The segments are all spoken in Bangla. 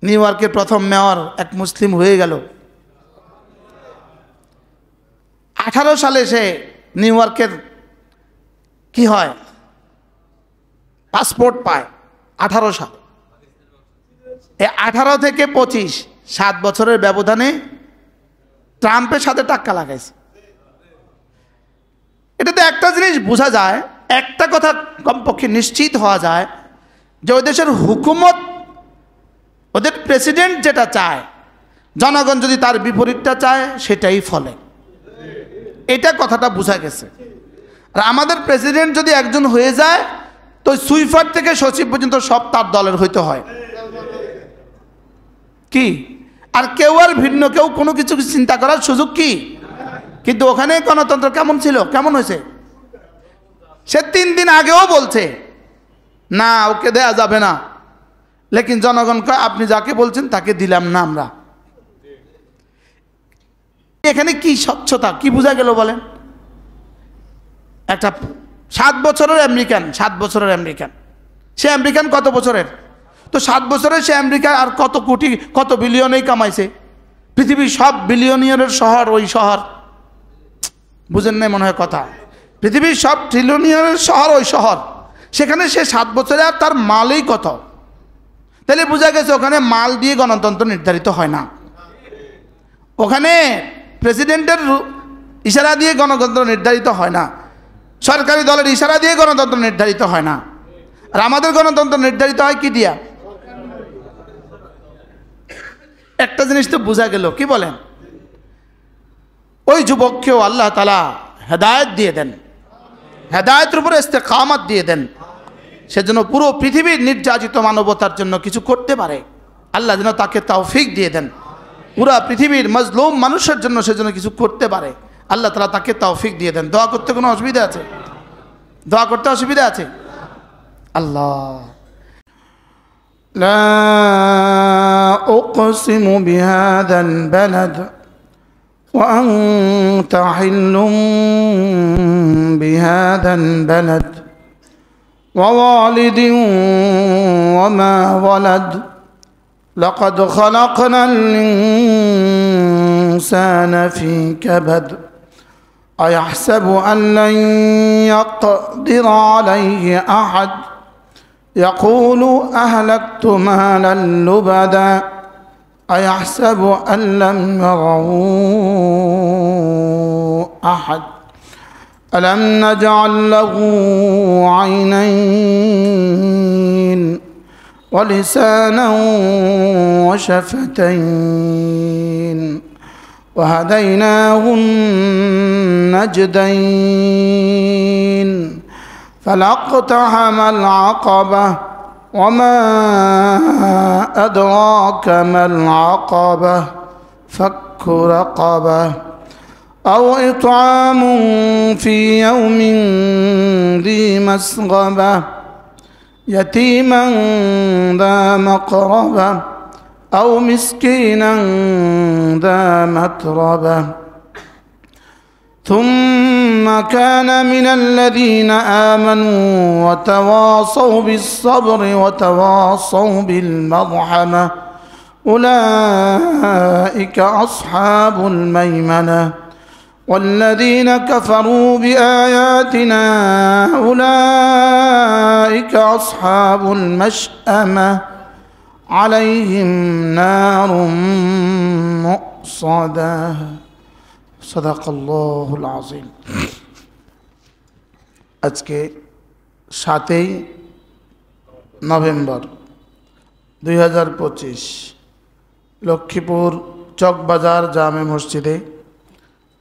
নিউ ইয়র্কের প্রথম মেয়র এক মুসলিম হয়ে গেল। 18 সালে সে নিউ ইয়র্কের কি হয় পাসপোর্ট পায়। 18 সাল, এই 18 থেকে 25 7 বছরের ব্যবধানে ট্রাম্পের সাথে টাক্কা লাগাইছে। এটাতে একটা জিনিস বোঝা যায়, একটা কথা কমপক্ষে নিশ্চিত হওয়া যায় যে ওই দেশের হুকুমত, ওদের প্রেসিডেন্ট যেটা চায়, জনগণ যদি তার বিপরীতটা চায় সেটাই ফলে। এটা কথাটা বোঝা গেছে। আর আমাদের প্রেসিডেন্ট যদি একজন হয়ে যায় তো সুইপার থেকে সচিব পর্যন্ত সব তার দলের হইতে হয় কি, আর কেউ আর ভিন্ন কেউ কোনো কিছু চিন্তা করার সুযোগ কি। কিন্তু ওখানে গণতন্ত্র কেমন ছিল, কেমন হয়েছে? সে 3 দিন আগেও বলছে না ওকে দেয়া যাবে না, লেকিন জনগণ কয় আপনি যাকে বলছেন তাকে দিলাম না আমরা। এখানে কি স্বচ্ছতা, কি বোঝা গেল বলেন? একটা 7 বছরের আমেরিকান, 7 বছরের আমেরিকান, সে আমেরিকান কত বছরের? তো 7 বছরে সে আমেরিকা আর কত কোটি কত বিলিয়নেই কামাইছে। পৃথিবীর সব বিলিয়নিয়ারের শহর ওই শহর, বুঝেন নাই মনে হয় কথা। পৃথিবীর সব ট্রিলিয়নিয়ারের শহর ওই শহর, সেখানে সে 7 বছরে আর তার মালই কত। তাহলে বোঝা গেছে ওখানে মাল দিয়ে গণতন্ত্র নির্ধারিত হয় না, ওখানে প্রেসিডেন্টের ইশারা দিয়ে গণতন্ত্র নির্ধারিত হয় না, সরকারি দলের ইশারা দিয়ে গণতন্ত্র নির্ধারিত হয় না। আর আমাদের গণতন্ত্র নির্ধারিত হয় কি দিয়া? একটা জিনিস তো বোঝা গেল, কি বলেন? ওই যুবককেও আল্লাহ তাআলা হেদায়েত দিয়ে দেন, হেদায়েতের উপরে ইস্তেকামত দিয়ে দেন, সেজন্য পুরো পৃথিবীর নির্যাতিত মানবতার জন্য কিছু করতে পারে। আল্লাহ যেন তাকে তৌফিক দিয়ে দেন, পুরো পৃথিবীর মজলুম মানুষের জন্য সেজন্য কিছু করতে পারে। আল্লাহ তাআলা তাকে তৌফিক দিয়ে দেন। দোয়া করতে কোনো অসুবিধা আছে? দোয়া করতে অসুবিধা আছে? আল্লাহ লা উকসিমু বিহাদাল বালাদ ওয়া আনতা হিল্লুম বিহাদাল বালাদ ওয়া ওয়ালিদিন ওয়া মা ওয়ালাদ লাকাদ খালাকনাল ইনসানা ফি কাবাদ أيحسب أن لن يقدر عليه أحد يقول أهلكت مالا لبدا أيحسب أن لم يره أحد ألم نجعل له عينين ولسانا وشفتين وهديناه النجدين فلاقتحم العقبة وما أدراك ما العقبة فك رقبة أو إطعام في يوم ذي مسغبة يتيما ذا مقربة أو مسكينا ذا متربة ثم كان من الذين آمنوا وتواصوا بالصبر وتواصوا بالمرحمة أولئك أصحاب الميمنة والذين كفروا بآياتنا أولئك أصحاب المشأمة عليهم نار مؤصدة صدق الله العظيم। আজকে 7ই নভেম্বর 2025 লক্ষ্মীপুর চকবাজার জামে মসজিদে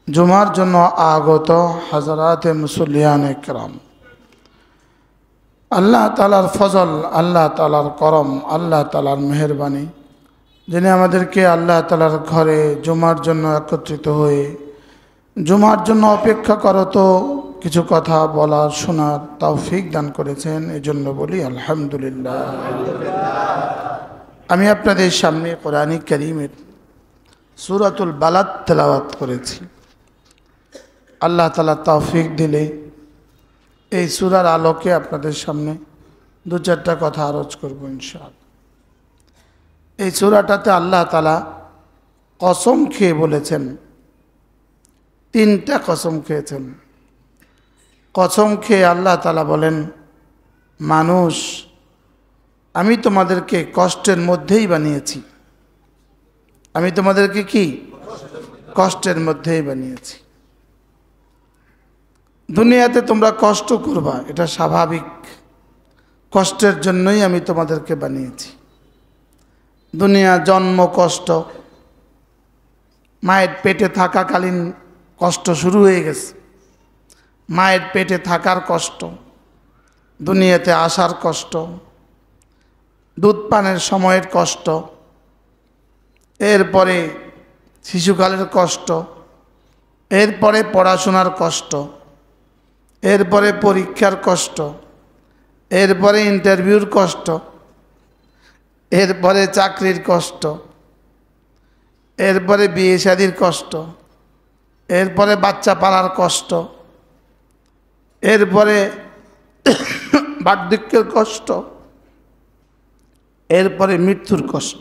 জুমার জন্য আগত হাজারাতে মুসল্লিয়ান একরাম, আল্লাহ তাআলার ফজল, আল্লাহ তাআলার করম, আল্লাহ তাআলার মেহেরবানি, যিনি আমাদেরকে আল্লাহ তাআলার ঘরে জুমার জন্য একত্রিত হয়ে জুমার জন্য অপেক্ষা করত কিছু কথা বলার শোনার তৌফিক দান করেছেন, এজন্য বলি আলহামদুলিল্লাহ। আমি আপনাদের সামনে কোরআন কারীমের সূরাতুল বালাদ তেলাওয়াত করেছি। আল্লাহ তাআলা তৌফিক দিলে এই সূরার আলোকে আপনাদের সামনে 2-4টা কথা আরজ করব ইনশাআল্লাহ। এই সূরাটাতে আল্লাহ তাআলা কসম খেয়ে বলেছেন, তিনটা কসম খেয়েছেন। কসম খেয়ে আল্লাহ তাআলা বলেন, মানুষ আমি তোমাদেরকে কষ্টের মধ্যেই বানিয়েছি। আমি তোমাদেরকে কি কষ্টের মধ্যেই বানিয়েছি। দুনিয়াতে তোমরা কষ্ট করবা, এটা স্বাভাবিক। কষ্টের জন্যই আমি তোমাদেরকে বানিয়েছি। দুনিয়া জন্ম কষ্ট, মায়ের পেটে থাকাকালীন কষ্ট শুরু হয়ে গেছে। মায়ের পেটে থাকার কষ্ট, দুনিয়াতে আসার কষ্ট, দুধ পানের সময়ের কষ্ট, এরপরে শিশুকালের কষ্ট, এরপরে পড়াশোনার কষ্ট, এরপরে পরীক্ষার কষ্ট, এরপরে ইন্টারভিউর কষ্ট, এরপরে চাকরির কষ্ট, এরপরে বিয়ে শাদীর কষ্ট, এরপরে বাচ্চা পালার কষ্ট, এরপরে বার্ধক্যের কষ্ট, এরপরে মৃত্যুর কষ্ট।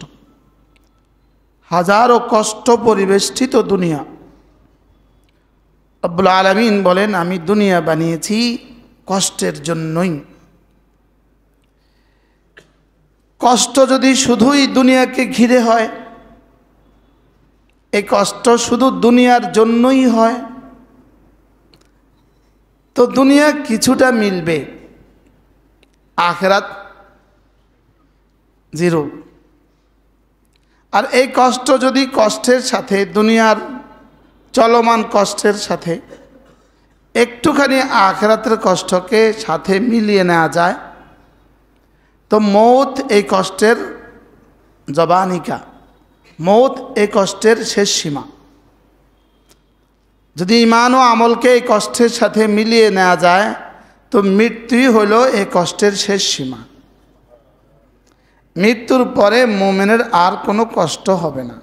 হাজারো কষ্ট পরিবেষ্টিত দুনিয়া। রব্বুল আলামিন বলেন, আমি দুনিয়া বানিয়েছি কষ্টের জন্যই। কষ্ট যদি শুধুই দুনিয়াকে ঘিরে হয়, এই কষ্ট শুধু দুনিয়ার জন্যই হয়, তো দুনিয়া কিছুটা মিলবে, আখিরাত জিরো। আর এই কষ্ট যদি কষ্টের সাথে, দুনিয়ার চলমান কষ্টের সাথে একটুখানি আখিরাতের কষ্টকে সাথে মিলিয়ে নেওয়া যায়, তো মৌত এই কষ্টের জবানিকা, মৌত এই কষ্টের শেষ সীমা। যদি ঈমান ও আমলকে এই কষ্টের সাথে মিলিয়ে নেওয়া যায়, তো মৃত্যুই হলো এই কষ্টের শেষ সীমা। মৃত্যুর পরে মুমিনের আর কোনো কষ্ট হবে না।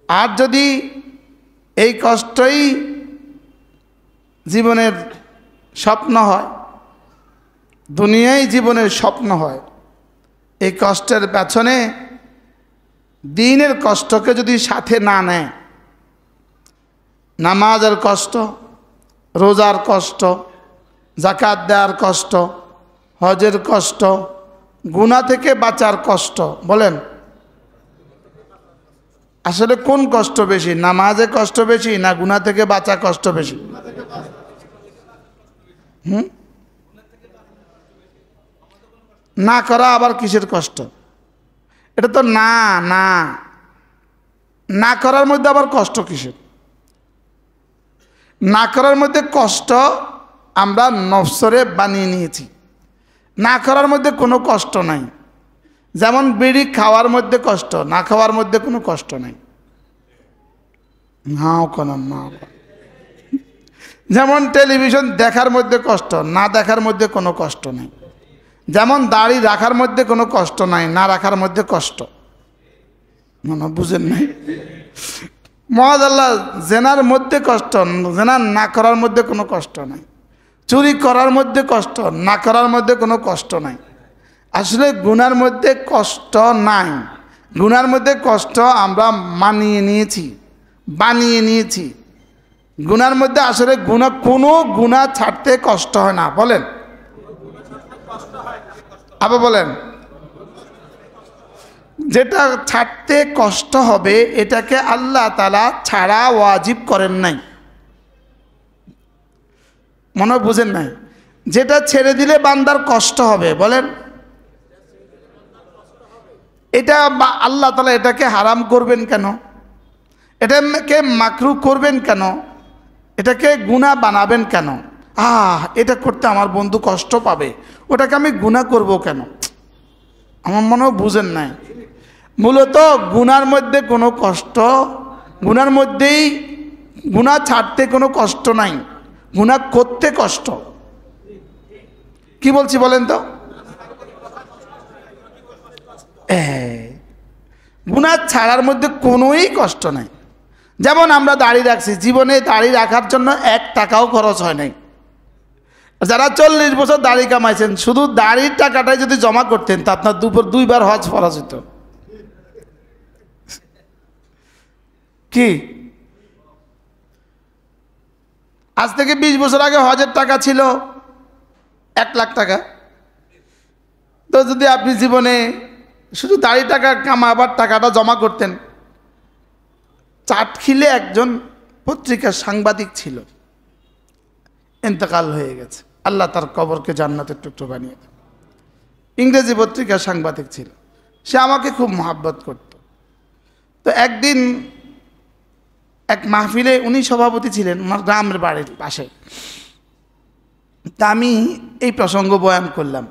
আর যদি এই কষ্টই জীবনের স্বপ্ন হয়, দুনিয়াই জীবনের স্বপ্ন হয়, এই কষ্টের পেছনে দ্বীনের কষ্টকে যদি সাথে না নেয়, নামাজের কষ্ট, রোজার কষ্ট, যাকাত দেওয়ার কষ্ট, হজের কষ্ট, গুনাহ থেকে বাঁচার কষ্ট, বলেন আসলে কোন কষ্ট বেশি? নামাজে কষ্ট বেশি না গুনাহ থেকে বাঁচা কষ্ট বেশি? না করা আবার কিসের কষ্ট? এটা তো না না না করার মধ্যে আবার কষ্ট কিসের? না করার মধ্যে কষ্ট আমরা নফসরে বানিয়ে নিয়েছি। না করার মধ্যে কোনো কষ্ট নাই। যেমন বিড়ি খাওয়ার মধ্যে কষ্ট, না খাওয়ার মধ্যে কোনো কষ্ট নাই। যেমন টেলিভিশন দেখার মধ্যে কষ্ট, না দেখার মধ্যে কোনো কষ্ট নাই। যেমন দাড়ি রাখার মধ্যে কোনো কষ্ট নাই, না রাখার মধ্যে কষ্ট। না বুঝেন নাই? মহাদাল্লাহ জেনার মধ্যে কষ্ট, জেনা না করার মধ্যে কোনো কষ্ট নাই। চুরি করার মধ্যে কষ্ট, না করার মধ্যে কোনো কষ্ট নাই। আসলে গুনার মধ্যে কষ্ট নাই। গুনার মধ্যে কষ্ট আমরা মানিয়ে নিয়েছি, বানিয়ে নিয়েছি। গুনার মধ্যে আসলে কোনো গুনাহ ছাড়তে কষ্ট হয় না। বলেন আবার বলেন, যেটা ছাড়তে কষ্ট হবে এটাকে আল্লাহ তাআলা ছাড়া ওয়াজিব করেন নাই। মনে বুঝেন নাই? যেটা ছেড়ে দিলে বান্দার কষ্ট হবে, বলেন এটা আল্লাহ তাআলা এটাকে হারাম করবেন কেন? এটাকে মাকরু করবেন কেন? এটাকে গুনাহ বানাবেন কেন? এটা করতে আমার বন্ধু কষ্ট পাবে, ওটাকে আমি গুনাহ করব কেন? আমার মনে হয় বুঝেন নাই। মূলত গুনার মধ্যে কোনো কষ্ট, গুনার মধ্যেই, গুনাহ ছাড়তে কোনো কষ্ট নাই, গুনাহ করতে কষ্ট। কি বলছি বলেন তো? গুনাহ ছাড়ার মধ্যে কোনোই কষ্ট নাই। যেমন আমরা দাড়ি রাখছি, জীবনে দাড়ি রাখার জন্য 1 টাকাও খরচ হয় নাই। যারা 40 বছর দাড়ি কামাইছেন, শুধু দাড়ির টাকাটাই যদি জমা করতেন তা আপনার দুইবার হজ ফরজ হতো। কি আজ থেকে 20 বছর আগে হজের টাকা ছিল 1 লাখ টাকা। তো যদি আপনি জীবনে শুধু দাড়ি টাকা কামাবার টাকাটা জমা করতেন। চাটখিলে একজন পত্রিকার সাংবাদিক ছিল, ইন্তেকাল হয়ে গেছে, আল্লাহ তার কবরকে জান্নাতের টুকরো বানিয়ে দেন। ইংরেজি পত্রিকার সাংবাদিক ছিল, সে আমাকে খুব মহাব্বত করত। তো একদিন এক মাহফিলে উনি সভাপতি ছিলেন, আমার গ্রামের বাড়ির পাশে। তা আমি এই প্রসঙ্গ বয়ান করলাম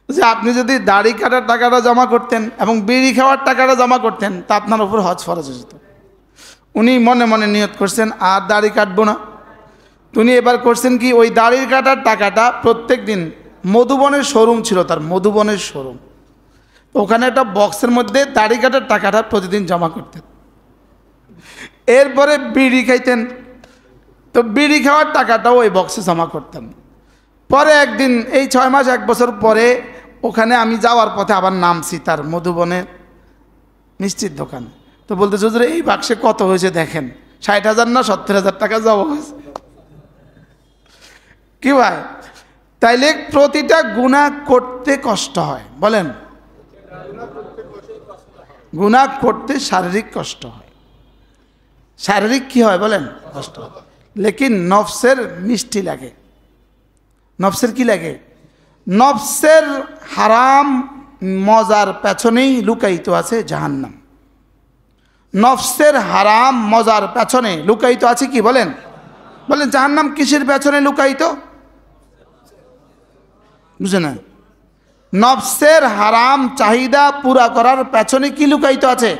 যে আপনি যদি দাড়ি কাটার টাকাটা জমা করতেন এবং বিড়ি খাওয়ার টাকাটা জমা করতেন তা আপনার উপর হজ ফরজ হতো। উনি মনে মনে নিয়ত করছেন আর দাড়ি কাটবো না। উনি এবার করছেন কি, ওই দাড়ির কাটার টাকাটা প্রত্যেক দিন মধুবনের শোরুম ছিল তার, মধুবনের শোরুম, ওখানে একটা বক্সের মধ্যে দাড়ি কাটার টাকাটা প্রতিদিন জমা করতেন। এরপরে বিড়ি খাইতেন, তো বিড়ি খাওয়ার টাকাটাও ওই বক্সে জমা করতেন। পরে একদিন এই 6 মাস 1 বছর পরে ওখানে আমি যাওয়ার পথে আবার নামছি তার মধুবনের মিষ্টির দোকানে। তো বলতে হুজুর এই বাক্সে কত হয়েছে দেখেন, 60,000 না 70,000 টাকা জমা হয়েছে। কি ভাই, তাইলে প্রতিটা গুনাহ করতে কষ্ট হয়, বলেন গুনাহ করতে শারীরিক কষ্ট হয়। শারীরিক কি হয় বলেন, কষ্ট হয়, লেকিন নফসের মিষ্টি লাগে। নফসের কি লাগে? নফসের হারাম মজার পেছনেই লুকায়িত আছে জাহান্নাম। নফসের হারাম মজার পেছনে লুকায়িত আছে কি বলেন, বলেন জাহান্নাম কিসের পেছনে লুকায়িত? বুঝে না? নফসের হারাম চাহিদা পুরা করার পেছনে কি লুকায়িত আছে?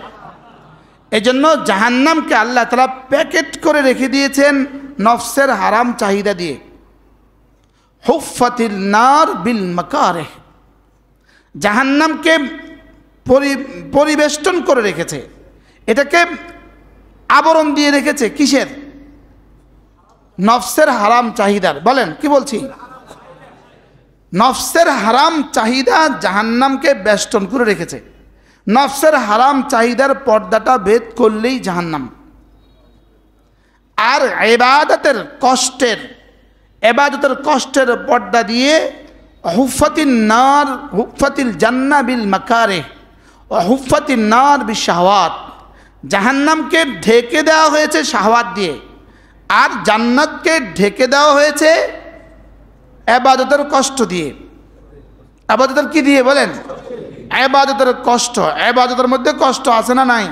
এজন্য জাহান্নামকে আল্লাহ তাআলা প্যাকেট করে রেখে দিয়েছেন নফসের হারাম চাহিদা দিয়ে। হুফফাতিল নার বিল মাকারিহ, জাহান্নামকে পরিবেষ্টন করে রেখেছে, এটাকে আবরণ দিয়ে রেখেছে কিসের? নফসের হারাম চাহিদার। বলেন কি বলছি? নফসের হারাম চাহিদা জাহান্নামকে বেষ্টন করে রেখেছে। নফসের হারাম চাহিদার পর্দাটা ভেদ করলেই জাহান্নাম। আর ইবাদতের কষ্টের পর্দা দিয়ে হুফফাতিন নার, হুফফাতিল জান্নাহ বিল মাকারিহ ওয়া হুফফাতিন নার বিশ শাহওয়াত, জাহান্নামকে ঢেকে দেওয়া হয়েছে শাহওয়াত দিয়ে, আর জান্নাতকে ঢেকে দেওয়া হয়েছে ইবাদতের কষ্ট দিয়ে। ইবাদতের কি দিয়ে বলেন? ইবাদতের কষ্ট। ইবাদতের মধ্যে কষ্ট আছে না নাই?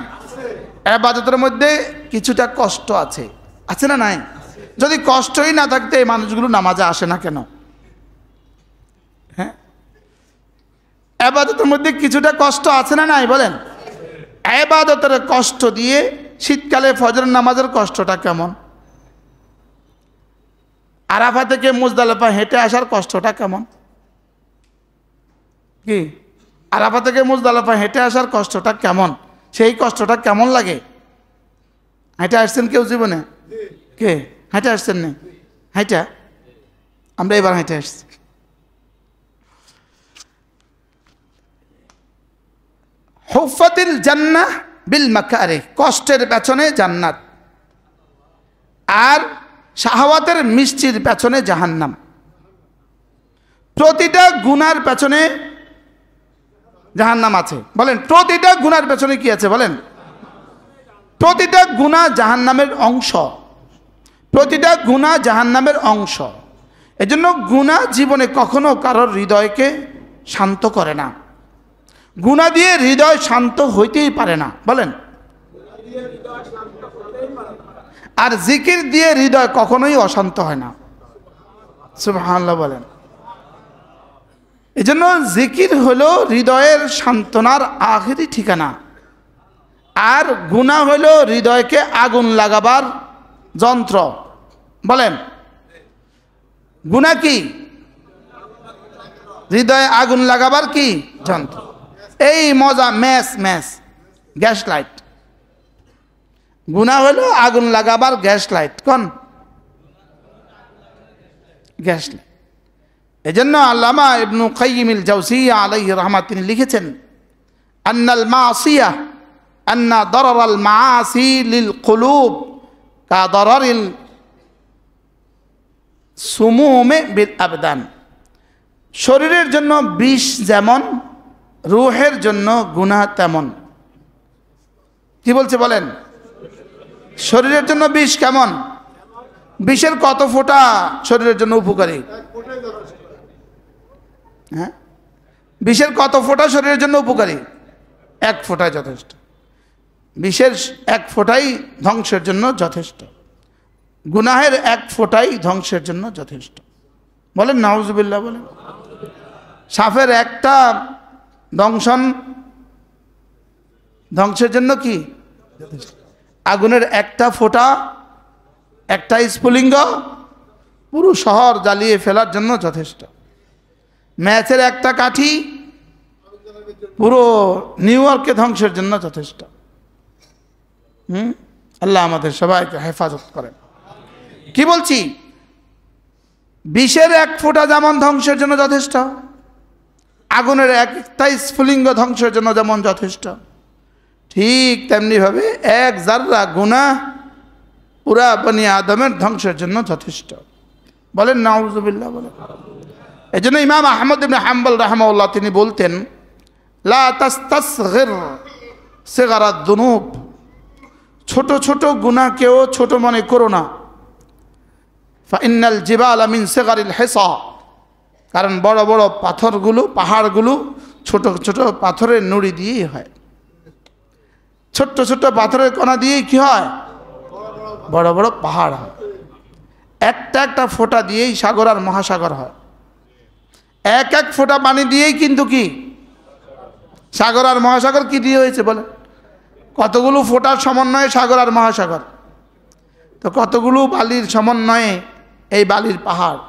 ইবাদতের মধ্যে কিছুটা কষ্ট আছে, আছে না নাই? যদি কষ্টই না থাকতে এই মানুষগুলো নামাজে আসে না কেন? হ্যাঁ, ইবাদতের মধ্যে কিছুটা কষ্ট আছে না নাই বলেন? ইবাদতের কষ্ট দিয়ে শীতকালে ফজরের নামাজের কষ্টটা কেমন? আরাফা থেকে মুজদালিফা হেঁটে আসার কষ্টটা কেমন? কি আরাফা থেকে মুজদালিফা হেঁটে আসার কষ্টটা কেমন? সেই কষ্টটা কেমন লাগে? হেঁটে আসছেন কেউ জীবনে? কে হেঁটে আসছেন না? হেঁটে আমরা এবার হেঁটে আসছি। হুফফাতিল জান্নাহ বিল মাকারিহ, কষ্টের পেছনে জান্নাত, আর শাহওয়াতের মিষ্টির পেছনে জাহান্নাম। প্রতিটা গুনার পেছনে জাহান্নাম আছে। বলেন প্রতিটা গুনার পেছনে কি আছে বলেন? প্রতিটা গুনাহ জাহান্নামের অংশ, প্রতিটা গুনাহ জাহান্নামের অংশ। এজন্য গুনাহ জীবনে কখনো কারোর হৃদয়কে শান্ত করে না। গুনাহ দিয়ে হৃদয় শান্ত হইতেই পারে না, বলেন। আর জিকির দিয়ে হৃদয় কখনোই অশান্ত হয় না, সুবহানাল্লাহ বলেন। এজন্য জিকির হলো হৃদয়ের সান্ত্বনার আখেরি ঠিকানা, আর গুনাহ হলো হৃদয়কে আগুন লাগাবার যন্ত্র। বলেন গুনাহ কি? হৃদয়ে আগুন লাগাবার কি যন্ত্র। এই মজা ম্যাচ গ্যাস লাইট, গুনাহ হলো আগুন লাগাবার গ্যাস লাইট। কোন গ্যাস লাইট? এজন্য আল্লামা ইবনু কাইয়িমুল জাওজিয়্যা আলাইহি রাহমাত তিনি লিখেছেন, আন্নাল মাসিয়া আন্না দারারাল মাআসি লিল কুলুব কা দারারিল সুমুমে বিল আবদান। শরীরের জন্য বিষ যেমন, রূহের জন্য গুনাহ তেমন। কি বলছে বলেন? শরীরের জন্য বিষ কেমন? বিষের কত ফোঁটা শরীরের জন্য উপকারী? হ্যাঁ, বিষের কত ফোঁটা শরীরের জন্য উপকারী? এক ফোঁটায় যথেষ্ট। বিষের এক ফোঁটাই ধ্বংসের জন্য যথেষ্ট। গুনাহের এক ফোঁটাই ধ্বংসের জন্য যথেষ্ট। বলেন নাউজুবিল্লাহ বলেন। সাপের একটা দংশন ধ্বংসের জন্য কি যথেষ্ট। আগুনের একটা ফোঁটা, একটা স্ফুলিঙ্গ পুরো শহর জ্বালিয়ে ফেলার জন্য যথেষ্ট। ম্যাচের একটা কাঠি পুরো নিউ ইয়র্কে ধ্বংসের জন্য যথেষ্ট। আল্লাহ আমাদের সবাইকে হেফাজত করেন। কি বলছি? বিষের এক ফোঁটা যেমন ধ্বংসের জন্য যথেষ্ট, আগুনের একটা স্ফুলিঙ্গ ধ্বংসের জন্য যেমন যথেষ্ট, ঠিক তেমনিভাবে এক জাররা গুনাহ পুরা বনি আদমের ধ্বংসের জন্য যথেষ্ট। বলেন নাউজুবিল্লাহ বলেন। এই জন্য ইমাম আহমদ ইবনে হাম্বল রাহমাহুল্লাহ তিনি বলতেন, লা তাস্তাসগির সিগারাত যুনুব, ছোট ছোট গুনাহকেও ছোট মনে করো না। ফাইন্নাল জিবালা মিন সিগারিল হিসা, কারণ বড় বড় পাথরগুলো, পাহাড়গুলো ছোট ছোট পাথরের নুড়ি দিয়েই হয়। ছোট্ট ছোট্ট পাথরের কণা দিয়েই কি হয়? বড় বড় পাহাড় হয়। একটা একটা ফোঁটা দিয়েই সাগর আর মহাসাগর হয়। এক এক ফোঁটা পানি দিয়েই কিন্তু কি সাগর আর মহাসাগর কি দিয়ে হয়েছে বলে? কতগুলো ফোঁটার সমন্বয়ে সাগর আর মহাসাগর, তো কতগুলো বালির সমন্বয়ে এই বালির পাহাড়,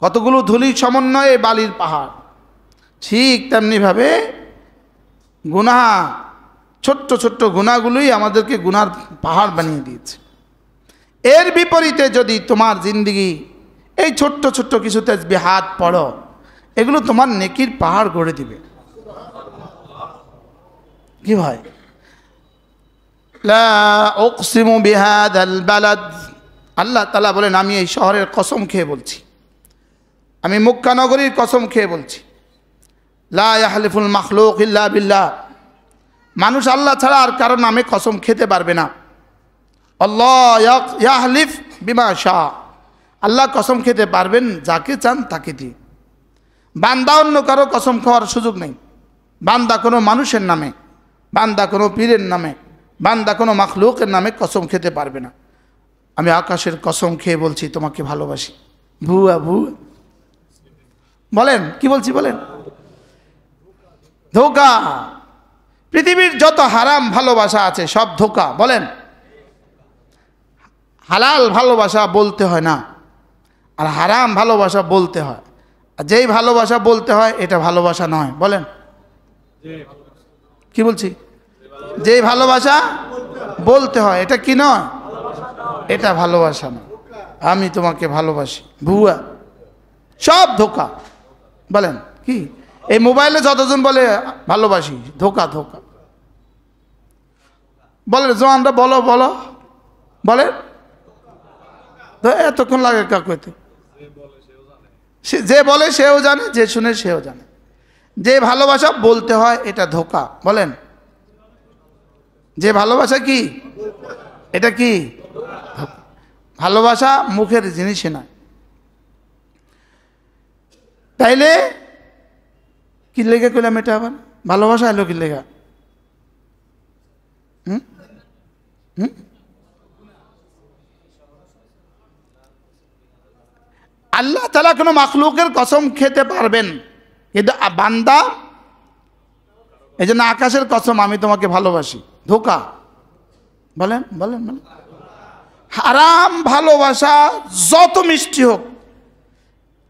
কতগুলো ধুলির সমন্বয়ে বালির পাহাড়। ঠিক তেমনিভাবে গুনাহ, ছোট্ট ছোট্ট গুনাহগুলোই আমাদেরকে গুনার পাহাড় বানিয়ে দিয়েছে। এর বিপরীতে যদি তোমার জিন্দেগি এই ছোট্ট ছোট্ট কিছু তাসবিহাত পড়ো, এগুলো তোমার নেকির পাহাড় গড়ে দিবে। কি ভাই? লা উকসিমু বিহাদাল বালাদ, আল্লাহ তাআলা বলেন আমি এই শহরের কসম খেয়ে বলছি, আমি মক্কা নগরীর কসম খেয়ে বলছি। লা ইয়াহলিফুল মাখলুক ইল্লা বিল্লাহ, মানুষ আল্লাহ ছাড়া আর কারো নামে কসম খেতে পারবে না। আল্লাহ ইয়াহলিফ বিমা শা, আল্লাহ কসম খেতে পারবেন যাকে চান তাকে দিয়ে। বান্দা অন্য কারো কসম খাওয়ার সুযোগ নেই। বান্দা কোনো মানুষের নামে, বান্দা কোনো পীরের নামে, বান্দা কোনো মাখলুকের নামে কসম খেতে পারবে না। আমি আকাশের কসম খেয়ে বলছি তোমাকে ভালোবাসি। ভুয়া ভুয়া বলেন, কি বলছি বলেন? ধোঁকা। পৃথিবীর যত হারাম ভালোবাসা আছে সব ধোঁকা। বলেন, হালাল ভালোবাসা বলতে হয় না, আর হারাম ভালোবাসা বলতে হয়। আর যেই ভালোবাসা বলতে হয় এটা ভালোবাসা নয়। বলেন, কি বলছি? যেই ভালোবাসা বলতে হয় এটা কি নয়? এটা ভালোবাসা নয়। আমি তোমাকে ভালোবাসি, ভুয়া, সব ধোঁকা। বলেন কি? এই মোবাইলে যতজন বলে ভালোবাসি, ধোঁকা ধোঁকা। বলে জোয়ানরা বলো বলো, বলে তো এতক্ষণ লাগে কাকুতে। যে বলে সেও জানে, যে শুনে সেও জানে। যে ভালোবাসা বলতে হয় এটা ধোঁকা। বলেন, যে ভালোবাসা কি এটা কি? ভালোবাসা মুখের জিনিসই নয়। তাইলে কি লেগে কইলাম এটা? আবার ভালোবাসা এলো কি লেগা? আল্লাহ তাআলা কোনো মাখলুকের কসম খেতে পারবেন, কিন্তু বান্দা, এই জন্য আকাশের কসম আমি তোমাকে ভালোবাসি, ধোঁকা। বলেন বলেন বলেন। হারাম ভালোবাসা যত মিষ্টি হোক,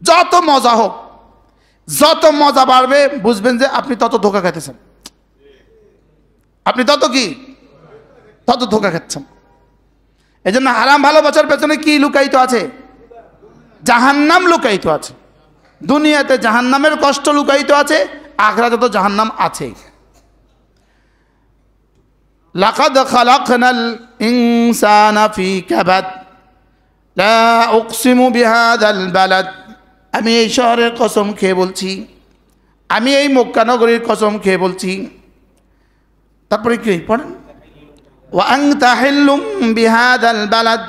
যত মজা হোক, যত মজা বাড়বে বুঝবেন যে আপনি তত ধোঁকা খেতেছেন। আপনি তত কি? তত ধোঁকা খাচ্ছেন। এই জন্য হারাম ভালোবাসার পেছনে কি লুকায়িত আছে? জাহান্নাম লুকায়িত আছে। দুনিয়াতে জাহান্নামের কষ্ট লুকায়িত আছে, আখিরাতে তো জাহান্নাম আছে। লাকাদ খালাকনাল ইনসানা ফি কাবাদ লা উকসিমু বিহাদাল বালাদ। আমি এই শহরের কসম খেয়ে বলছি, আমি এই মক্কা নগরীর কসম খেয়ে বলছি। তারপরে কি পড়েন, ওয়া আনতা হিল্লুম বিহাদাল বালাদ।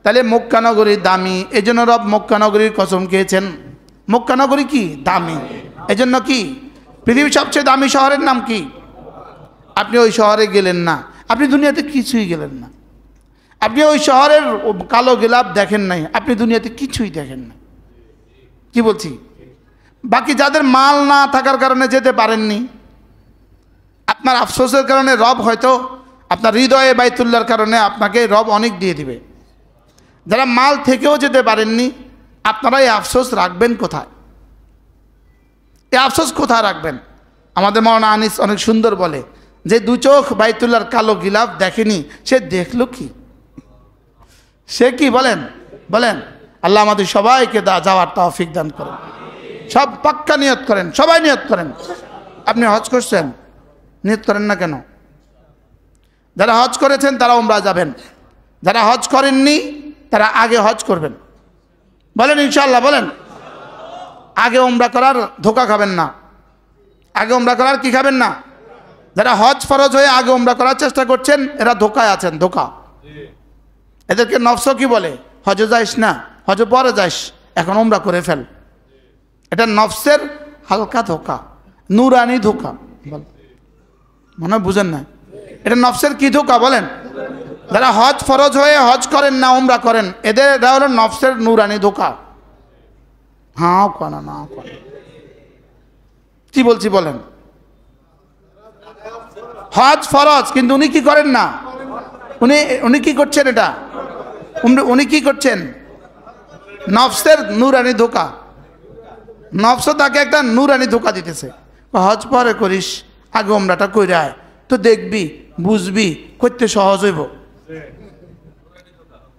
তাহলে মক্কা নগরী দামি, এজন্য রব মক্কা নগরীর কসম খেয়েছেন। মক্কা নগরী কি দামি, এজন্য কি পৃথিবীর সবচেয়ে দামি শহরের নাম কি? আপনি ওই শহরে গেলেন না, আপনি দুনিয়াতে কিছুই গেলেন না। আপনি ওই শহরের কালো গিলাপ দেখেন নাই, আপনি দুনিয়াতে কিছুই দেখেন না। কি বলছি? বাকি যাদের মাল না থাকার কারণে যেতে পারেননি, আপনার আফসোসের কারণে রব হয়তো আপনার হৃদয়ে বাইতুল্লাহর কারণে আপনাকে রব অনেক দিয়ে দিবে। যারা মাল থেকেও যেতে পারেননি, আপনারা এই আফসোস রাখবেন কোথায়? এই আফসোস কোথায় রাখবেন? আমাদের মাওলানা আনিস অনেক সুন্দর বলে যে দু চোখ বাইতুল্লাহর কালো গিলাফ দেখেনি, সে দেখলো কি? সে কি বলেন বলেন? আল্লাহ আমাদের সবাইকে যাওয়ার তৌফিক দান করেন। সব পাক্কা নিয়ত করেন, সবাই নিয়ত করেন। আপনি হজ করছেন, নিয়ত করেন না কেন? যারা হজ করেছেন তারা উমরা যাবেন, যারা হজ করেননি তারা আগে হজ করবেন। বলেন ইনশাআল্লাহ, বলেন। আগে উমরা করার ধোকা খাবেন না, আগে উমরা করার কি খাবেন না। যারা হজ ফরজ হয়ে আগে উমরা করার চেষ্টা করছেন, এরা ধোকায় আছেন, ধোকা। এদেরকে নফস কি বলে? হজ যাইস না, হজ পরে যাইস, এখন উমরা করে ফেল। এটা নফসের হালকা ধোকা, নুরানি ধোকা। মনে হয় বুঝেন না, এটা নফসের কি ধোকা বলেন? যারা হজ ফরজ হয়ে হজ করেন না, উমরা করেন, এদের এটা হলো নফসের নুরানি ধোকা। হ্যাঁ কানা না কানা, কি বলছি বলেন? হজ ফরজ, কিন্তু উনি কি করেন না, উনি কি করছেন? এটা উনি কি করছেন? নফসের নুরানি ধোকা। নফস তাকে একটা নুরানি ধোকা দিতেছে। হজ পরে করিস, আগে উমরাটা কইরা আয়, তো দেখবি বুঝবি করতে সহজ হইব।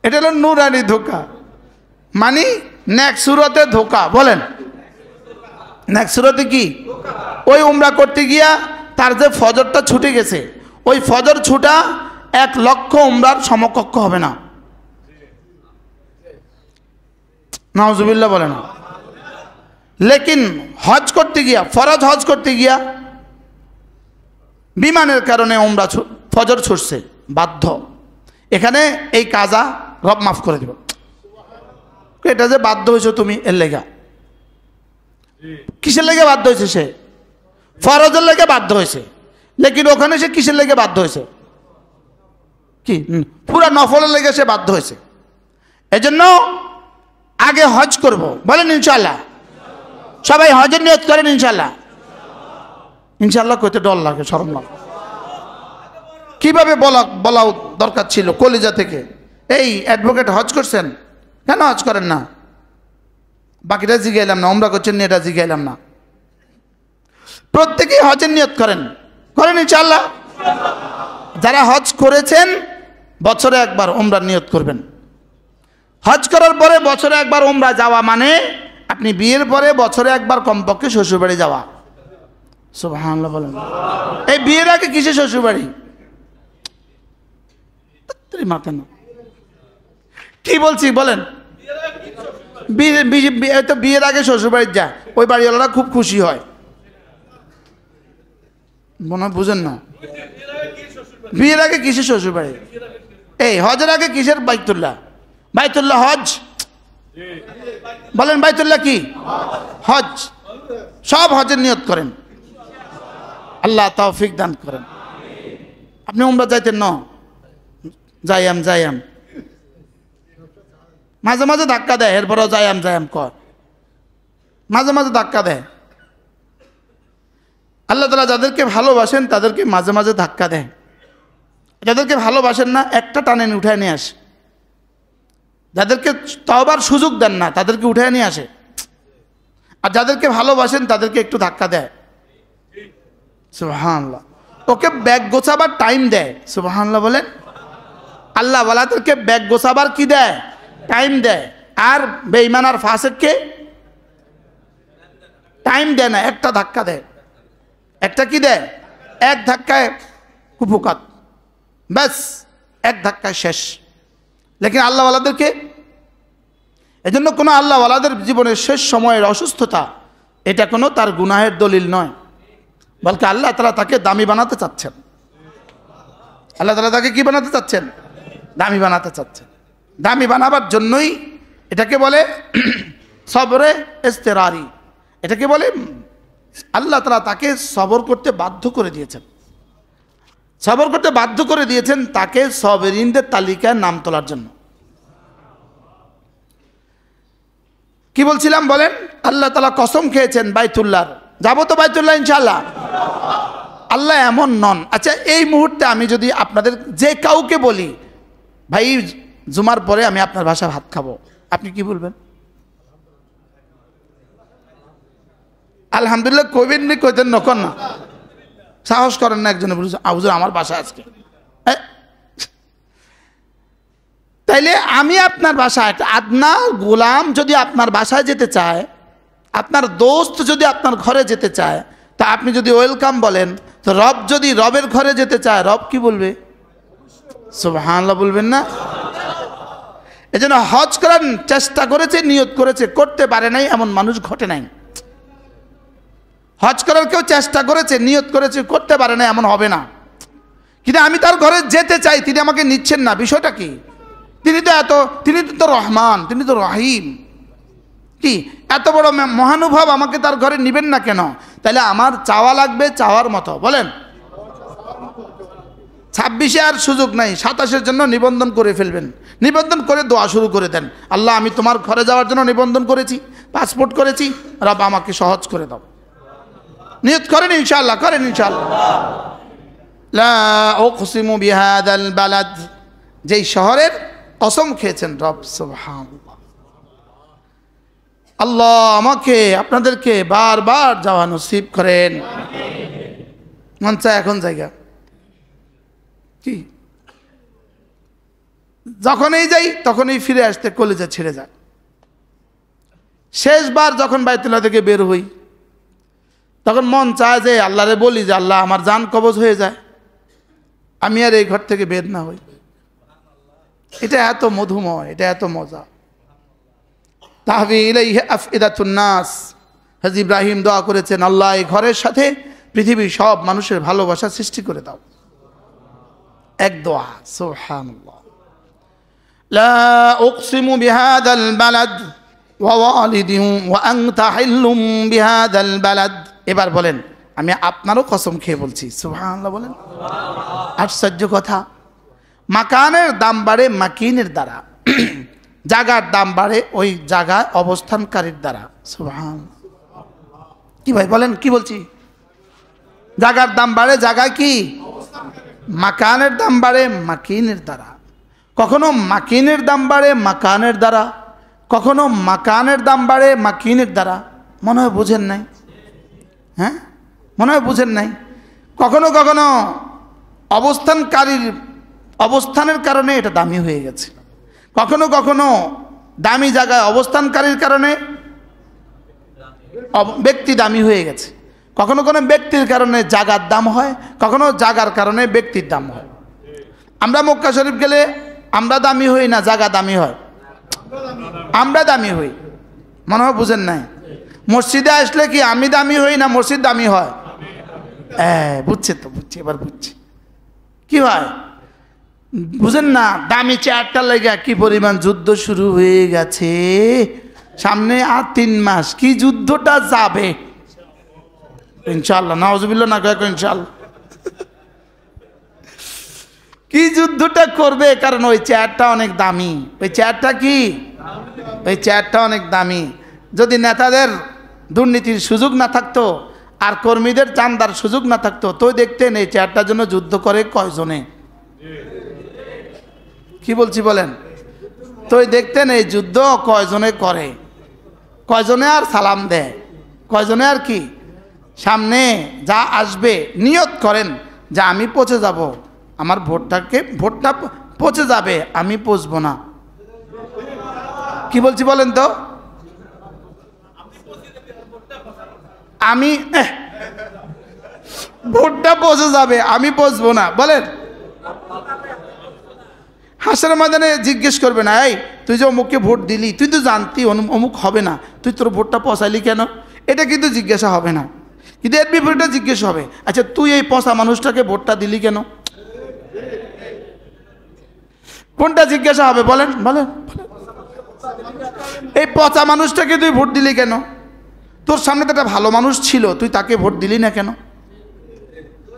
এটা হলো নুরানি ধোকা, মানে নেক্সট সুরতে ধোকা। বলেন নেক্সট সুরতে কি? ওই উমরা করতে গিয়া তার যে ফজরটা ছুটে গেছে, ওই ফজর ছুটা 1,00,000 উমরার সমকক্ষ হবে না। নাউজুবিল্লাহ বলে না। লেকিন হজ করতে গিয়া, ফরজ হজ করতে গিয়া বিমানের কারণে উমরা ফজর ছুটছে, বাধ্য। এখানে এই কাজা রব মাফ করে দিব। এটা যে বাধ্য হয়েছে তুমি, এর লেগা। কিসের লেগে বাধ্য হয়েছে? সে ফরজের লেগে বাধ্য হয়েছে, লেকিন ওখানে সে কিসের লেগে বাধ্য হয়েছে? কি পুরা নফলের লেগে সে বাধ্য হয়েছে। এজন্য আগে হজ করব, বলেন ইনশাআল্লাহ। সবাই হজের নিয়ত করেন ইনশাআল্লাহ। ইনশাআল্লাহ কইতে ডর লাগে, শরম লাগে। কিভাবে বলা দরকার ছিল কলিজা থেকে, এই অ্যাডভোকেট হজ করছেন, কেন হজ করেন না? বাকিটা জিগাইলাম না, উমরা করছেন এটা জিগাইলাম না। প্রত্যেকেই হজের নিয়ত করেন, করেন ইনশাআল্লাহ। যারা হজ করেছেন বছরে একবার উমরার নিয়ত করবেন। হজ করার পরে বছরে একবার উমরা যাওয়া মানে আপনি বিয়ের পরে বছরে একবার কমপক্ষে শ্বশুরবাড়ি যাওয়া। সুবহানাল্লাহ বলেন। এই বিয়ের আগে কিসে শ্বশুরবাড়ি? মাথা না, কি বলছি বলেন? বিয়ের আগে শ্বশুরবাড়ি যায়, ওই বাড়িওয়ালারা খুব খুশি হয়। মনে হয় বুঝেন না। বিয়ের আগে কিসের শ্বশুরবাড়ি? এই হজের আগে কিসের বাইতুল্লাহ? বাইতুল্লাহ হজ বলেন। বাইতুল্লাহ কি? হজ। সব হজের নিয়ত করেন, আল্লাহ তৌফিক দান করেন। আপনি উমরা যাইতেন না? যাইয়াম মাঝে মাঝে ধাক্কা দেয়, এরপরও যাইয়াম কর, মাঝে মাঝে ধাক্কা দেয়। আল্লাহ তাআলা যাদেরকে ভালোবাসেন তাদেরকে মাঝে মাঝে ধাক্কা দেয়, যাদেরকে ভালোবাসেন না একটা টানে উঠায় নিয়ে আসে। যাদেরকে তওবার সুযোগ দেন না তাদেরকে উঠায় নিয়ে আসে, আর যাদেরকে ভালোবাসেন তাদেরকে একটু ধাক্কা দেয়। সুবহানাল্লাহ। ওকে ব্যাগ গোছাবার টাইম দেয়। সুবহানাল্লাহ বলেন। আল্লাহ ওয়ালাদেরকে ব্যাগ গোছাবার কি দেয়? টাইম দেয়। আর বেঈমান আর ফাসিককে টাইম দেয় না, একটা ধাক্কা দেয়। একটা কি দেয়? এক ধাক্কায় কুপকাত, ব্যাস এক ধাক্কায় শেষ। লেকিন আল্লাহওয়ালাদেরকে, এজন্য কোনো আল্লাহওয়ালাদের জীবনের শেষ সময়ের অসুস্থতা এটা কোনো তার গুনাহের দলিল নয়, বলকে আল্লাহ তাআলা তাকে দামি বানাতে চাচ্ছেন। আল্লাহ তাআলা তাকে কি বানাতে চাচ্ছেন? দামি বানাতে চাচ্ছেন। দামি বানাবার জন্যই এটাকে বলে সবরে ইস্তেরারি, এটাকে বলে আল্লাহ তাআলা তাকে সবর করতে বাধ্য করে দিয়েছেন। সবর করতে বাধ্য করে দিয়েছেন তাকে সবরিনদের তালিকায় নাম তোলার জন্য। কি বলছিলাম বলেন? আল্লাহ তাআলা কসম খেয়েছেন বাইতুল্লাহর, যাবো তো বাইতুল্লাহ ইনশাআল্লাহ। আল্লাহ এমন নন। আচ্ছা, এই মুহূর্তে আমি যদি আপনাদের যে কাউকে বলি ভাই জুমার পরে আমি আপনার বাসায় ভাত খাবো, আপনি কি বলবেন? আলহামদুলিল্লাহ কইবেন নি? কইতেন নকন না, সাহস করেন না একজনে বলছে হুজুর আমার বাসায় আজকে। তাইলে আমি আপনার বাসায়, একটা আদনা গোলাম যদি আপনার বাসায় যেতে চায়, আপনার দোস্ত যদি আপনার ঘরে যেতে চায়, তা আপনি যদি ওয়েলকাম বলেন, তো রব যদি রবের ঘরে যেতে চায়, রব কি বলবে? সুবহানাল্লাহ বলবেন না? এজন্য হজ করার চেষ্টা করেছে, নিয়ত করেছে, করতে পারে নাই এমন মানুষ ঘটে নাই। হজ করার কেউ চেষ্টা করেছে, নিয়ত করেছে, করতে পারে না এমন হবে না। কিন্তু আমি তার ঘরে যেতে চাই, তিনি আমাকে নিচ্ছেন না, বিষয়টা কি? তিনি তো রহমান, তিনি তো রহিম, কি এত বড় মহানুভব, আমাকে তার ঘরে নিবেন না কেন? তাহলে আমার চাওয়া লাগবে চাওয়ার মতো। বলেন 26-এ আর সুযোগ নাই, 27-এর জন্য নিবন্ধন করে ফেলবেন। নিবন্ধন করে দোয়া শুরু করে দেন, আল্লাহ আমি তোমার ঘরে যাওয়ার জন্য নিবন্ধন করেছি, পাসপোর্ট করেছি, রব আমাকে সহজ করে দাও। নিয়ত করেন ইনশাআল্লাহ, করেন ইনশাআল্লাহ। লা উকসিমু বিহাদাল বালাদ, যেই শহরের কসম খেয়েছেন রব। সুবহানাল্লাহ। আল্লাহ আমাকে আপনাদেরকে বারবার যাওয়া নসিব করেন। মন চায় এখন জায়গা কি, যখনই যাই তখনই ফিরে আসতে কলিজা ছিঁড়ে যায়। শেষবার যখন বাইতুল্লাহ থেকে বের হই, তখন মন চায় যে আল্লাহরে বলি যে আল্লাহ আমার জান কবজ হয়ে যায়, আমি আর এই ঘর থেকে বের না হই। এটা এত মধুময়, এটা এত মজা। তাহবি ইলাইহি আফইদাতুন নাস, হযরত ইব্রাহিম দোয়া করেছেন, আল্লাহ এই ঘরের সাথে পৃথিবীর সব মানুষের ভালোবাসা সৃষ্টি করে দাও। এক দোয়া। সুবহানাল্লাহ। লা উকসিমু বিহাদাল বালাদ ওয়া ওয়ালিদিন ওয়া আনতা হিল্লুম বিহাদাল বালাদ। এবার বলেন আমি আপনারও কসম খেয়ে বলছি। সুবহানাল্লাহ বলেন। আশ্চর্য কথা, মাকানের দাম বাড়ে মাকিনের দ্বারা, জায়গার দাম বাড়ে ওই জায়গায় অবস্থানকারীর দ্বারা। সুবহানাল্লাহ। কি ভাই বলেন, কি বলছি? জায়গার দাম বাড়ে জায়গায় কি? মাকানের দাম বাড়ে মাকিনের দ্বারা। কখনো মাকিনের দাম বাড়ে মাকানের দ্বারা, কখনো মাকানের দাম বাড়ে মাকিনের দ্বারা। মনে হয় বুঝেন নাই? হ্যাঁ, মনে হয় বুঝেন নাই। কখনো কখনো অবস্থানের কারণে এটা দামি হয়ে গেছে, কখনো কখনো দামি জায়গায় অবস্থানকারীর কারণে ব্যক্তি দামি হয়ে গেছে, কখনো কোনো ব্যক্তির কারণে জায়গার দাম হয়, কখনো জায়গার কারণে ব্যক্তির দাম হয়। আমরা মক্কা শরীফ গেলে আমরা দামি হই না জায়গা দামি হয়? আমরা দামি হই। মনে হয় বুঝেন নাই। মসজিদে আসলে কি আমি দামি হই না মসজিদ দামি হয়? বুঝছে তো, বুঝছি, এবার বুঝছি। কি হয় বুঝেন না? দামি চেয়ারটা লেগে কি পরিমাণ যুদ্ধ শুরু হয়ে গেছে, সামনে আর 3 মাস কি যুদ্ধটা যাবে ইনশাআল্লাহ। নাউজুবিল্লাহ না কয়েক ইনশাআল্লাহ। কি যুদ্ধটা করবে, কারণ ওই চেয়ারটা অনেক দামি। ওই চেয়ারটা কি? ওই চেয়ারটা অনেক দামি। যদি নেতাদের দুর্নীতির সুযোগ না থাকতো আর কর্মীদের চান্দার সুযোগ না থাকতো, তো দেখতেন এই চেয়ারটার জন্য যুদ্ধ করে কয়জনে। কি বলছি বলেন? তো দেখতেন এই যুদ্ধ কয়জনে করে, কয়জনে আর সালাম দেয়, কয়জনে আর কি সামনে যা আসবে নিয়ত করেন যে আমি পচে যাব, আমার ভোটটা পচে যাবে, আমি পচবো না। কি বলছি বলেন তো? আমি ভোটটা পৌঁছে যাবে, আমি পৌঁছবো না। বলেন, হাসরের ময়দানে জিজ্ঞেস করবে না, এই তুই যে অমুককে ভোট দিলি, তুই তো জানতি অমুক হবে না, তুই তোর ভোটটা পৌঁছালি কেন? এটা কিন্তু জিজ্ঞাসা হবে না। কিন্তু এর বিপরীতটা জিজ্ঞেস হবে, আচ্ছা তুই এই পচা মানুষটাকে ভোটটা দিলি কেন? কোনটা জিজ্ঞাসা হবে? বলেন বলেন। এই পচা মানুষটাকে তুই ভোট দিলি কেন? তোর সামনে তো একটা ভালো মানুষ ছিল, তুই তাকে ভোট দিলি না কেন?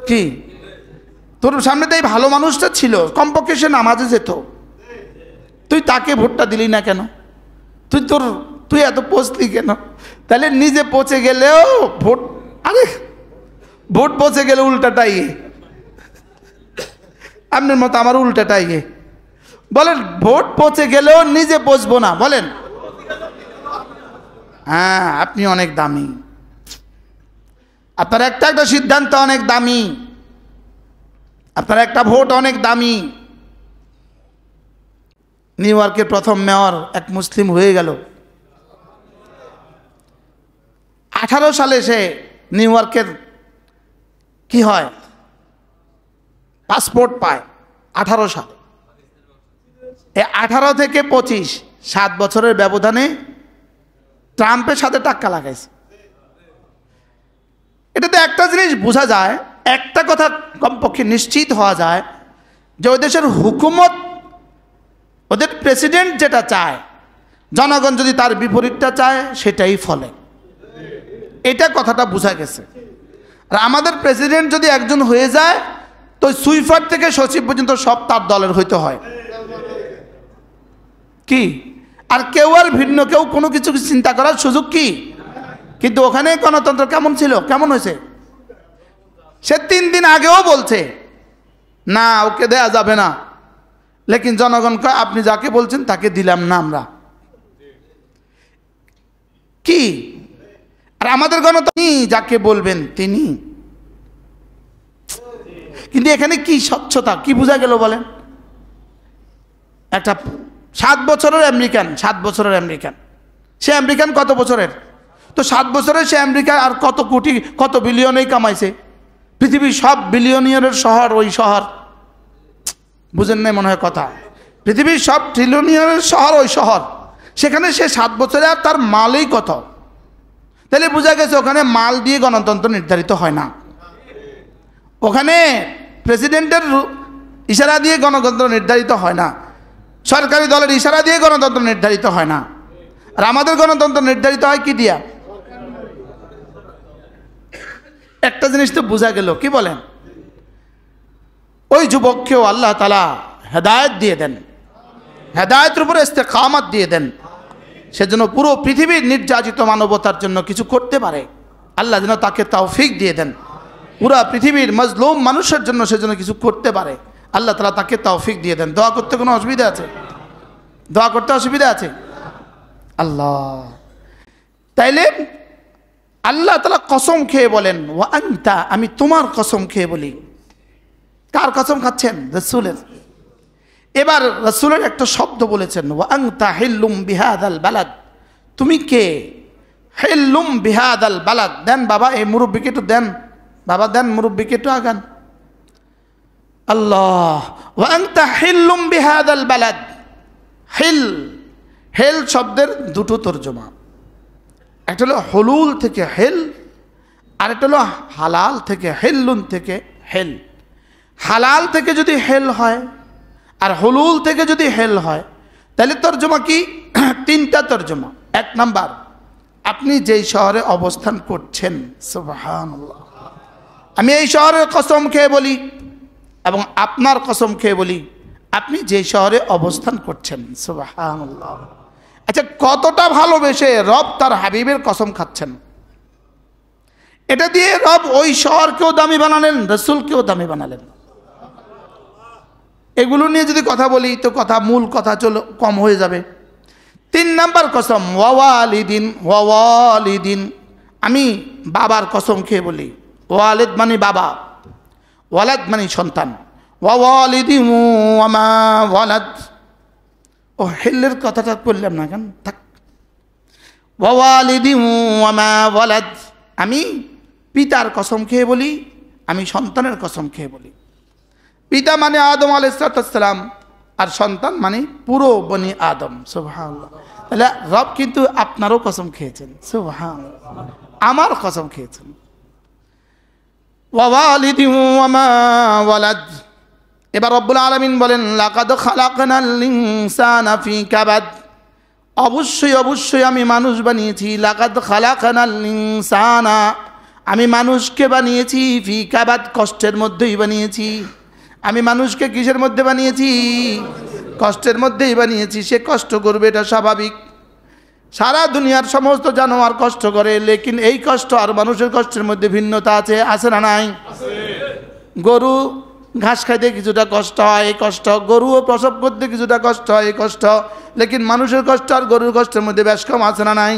কি তোর সামনে তো এই ভালো মানুষটা ছিল, কমপক্ষে সে নামাজে যেত, তুই তাকে ভোটটা দিলি না কেন? তুই এত পচলি কেন? তাহলে নিজে পচে গেলেও ভোট, আরে ভোট পচে গেলে উল্টাটাই, আপনার মতো আমার উল্টাটাই। বলেন, ভোট পচে গেলেও নিজে পচবো না। বলেন, হ্যাঁ আপনি অনেক দামি, আপনার একটা একটা সিদ্ধান্ত অনেক দামি, আপনার একটা ভোট অনেক দামি। নিউ ইয়র্কের প্রথম মেয়র এক মুসলিম হয়ে গেল। 18 সালে সে নিউ ইয়র্কের কি হয় পাসপোর্ট পায়, 18 সালে। এই 18 থেকে 25, 7 বছরের ব্যবধানে ট্রাম্পের সাথে টাক্কা লাগাইছে। এটাতে একটা জিনিস বোঝা যায়, একটা কথা কমপক্ষে নিশ্চিত হওয়া যায় যে ওই দেশের হুকুমত, ওদের প্রেসিডেন্ট যেটা চায়, জনগণ যদি তার বিপরীতটা চায় সেটাই ফলে। এটা কথাটা বোঝা গেছে। আর আমাদের প্রেসিডেন্ট যদি একজন হয়ে যায়, তো সুইপার থেকে সচিব পর্যন্ত সব তার দলের হইতে হয় কি, আর কেউ আর ভিন্ন কেউ কোনো কিছু চিন্তা করার সুযোগ কি? কিন্তু ওখানে গণতন্ত্র কেমন ছিল, কেমন হয়েছে? সে 3 দিন আগেও বলছে না ওকে দেয়া যাবে না, লেকিন জনগণকে আপনি যাকে বলছেন তাকে দিলাম না আমরা। কি, আর আমাদের গণতন্ত্র যাকে বলবেন তিনি। কিন্তু এখানে কি স্বচ্ছতা, কি বোঝা গেল বলেন? একটা 7 বছরের আমেরিকান, 7 বছরের আমেরিকান, সে আমেরিকান কত বছরের? তো 7 বছরে সে আমেরিকা আর কত কোটি কত বিলিয়নেই কামাইছে। পৃথিবীর সব বিলিয়নিয়ারের শহর ওই শহর, বুঝেন না মনে হয় কথা? পৃথিবীর সব ট্রিলিয়নিয়ারের শহর ওই শহর, সেখানে সে 7 বছরে আর তার মালই কত। তাহলে বোঝা গেছে ওখানে মাল দিয়ে গণতন্ত্র নির্ধারিত হয় না, ওখানে প্রেসিডেন্টের ইশারা দিয়ে গণতন্ত্র নির্ধারিত হয় না, সরকারি দলের ইশারা দিয়ে গণতন্ত্র নির্ধারিত হয় না। আর আমাদের গণতন্ত্র নির্ধারিত হয় কি দিয়া? একটা জিনিস তো বোঝা গেল, কি বলেন? ওই যুবককেও আল্লাহ তাআলা হেদায়েত দিয়ে দেন, হেদায়েতের উপরে ইস্তেকামত দিয়ে দেন, সেজন্য পুরো পৃথিবীর নির্যাতিত মানবতার জন্য কিছু করতে পারে। আল্লাহ যেন তাকে তৌফিক দিয়ে দেন, পুরো পৃথিবীর মজলুম মানুষের জন্য সেজন্য কিছু করতে পারে। আল্লাহ তাআলা তাকে তৌফিক দিয়ে দেন। দোয়া করতে কোনো অসুবিধা আছে? দোয়া করতে অসুবিধা আছে? আল্লাহ, তাইলে আল্লাহ তাআলা কসম খেয়ে বলেন, ওয়া আনতা, আমি তোমার কসম খেয়ে বলি। কার কসম খাচ্ছেন? রাসূলের। এবার রাসূলের একটা শব্দ বলেছেন, ওয়া আনতা হিল্লুম বিহাদাল বালাদ, তুমি কে? হিল্লুম বিহাদাল বালাদ। দেন বাবা এই মুরব্বিকে একটু দেন, বাবা দেন মুরব্বিকে একটু আগান। আল্লাহ, ওয়া আনতা হিল্লুম বিহাদাল বালাদ। হিল, হেল শব্দের দুটো তর্জমা, একটা হলো হলুল থেকে হেল, আর একটা হলো হালাল থেকে, হেল্লুন থেকে হেল। হালাল থেকে যদি হেল হয় আর হলুল থেকে যদি হেল হয়, তাহলে তর্জমা কি? 3টা তর্জমা। 1 নাম্বার, আপনি যেই শহরে অবস্থান করছেন, সুবহানাল্লাহ, আমি এই শহরের কসম খেয়ে বলি এবং আপনার কসম খেয়ে বলি, আপনি যে শহরে অবস্থান করছেন, সুবহানাল্লাহ। আচ্ছা, কতটা ভালোবেসে রব তার হাবিবের কসম খাচ্ছেন, এটা দিয়ে রব ওই শহরকেও দামি বানালেন, রাসূলকেও দামি বানালেন। এগুলো নিয়ে যদি কথা বলি তো কথা, মূল কথা চলো কম হয়ে যাবে। 3 নাম্বার কসম, ওয়ালিদিন, ওয়ালিদিন, আমি বাবার কসম খেয়ে বলি। ওয়ালিদ মানে বাবা, ওয়ালাদ মানে সন্তান। ওয়ালিদিন ওয়ামা ওয়ালাদ, ও হেলের কথাটা করলাম না কেন, থাক। ওয়ালিদিন ওয়ামা ওয়ালাদ, আমি পিতার কসম খেয়ে বলি, আমি সন্তানের কসম খেয়ে বলি। পিতা মানে আদম আলাইহিস সালাম, আর সন্তান মানে পুরো বনি আদম। সুবহানাল্লাহ। তাহলে রব কিন্তু আপনারও কসম খেয়েছেন। সুবহানাল্লাহ, আমার কসম খেয়েছেন। ওয়া ওয়ালিদিন ওয়া মা ওয়ালাদ। এবার রব্বুল আলামিন বলেন লাকাদ খালাকনাল ইনসানা ফি কাবাদ। অবশ্যই অবশ্যই আমি মানুষ বানিয়েছি। লাকাদ খালাকনাল ইনসানা, আমি মানুষকে বানিয়েছি ফি কাবাদ, কষ্টের মধ্যেই বানিয়েছি। আমি মানুষকে কিসের মধ্যে বানিয়েছি? কষ্টের মধ্যেই বানিয়েছি। সে কষ্ট করবে, এটা স্বাভাবিক। সারা দুনিয়ার সমস্ত জানোয়ার কষ্ট করে, লেকিন এই কষ্ট আর মানুষের কষ্টের মধ্যে ভিন্নতা আছে। আছে না নাই? গরু ঘাস খাইতে কিছুটা কষ্ট হয়, এই কষ্ট। গরুও প্রসব করতে কিছুটা কষ্ট হয়, এই কষ্ট। লেকিন মানুষের কষ্ট আর গরুর কষ্টের মধ্যে বেশ কম। আছে না নাই?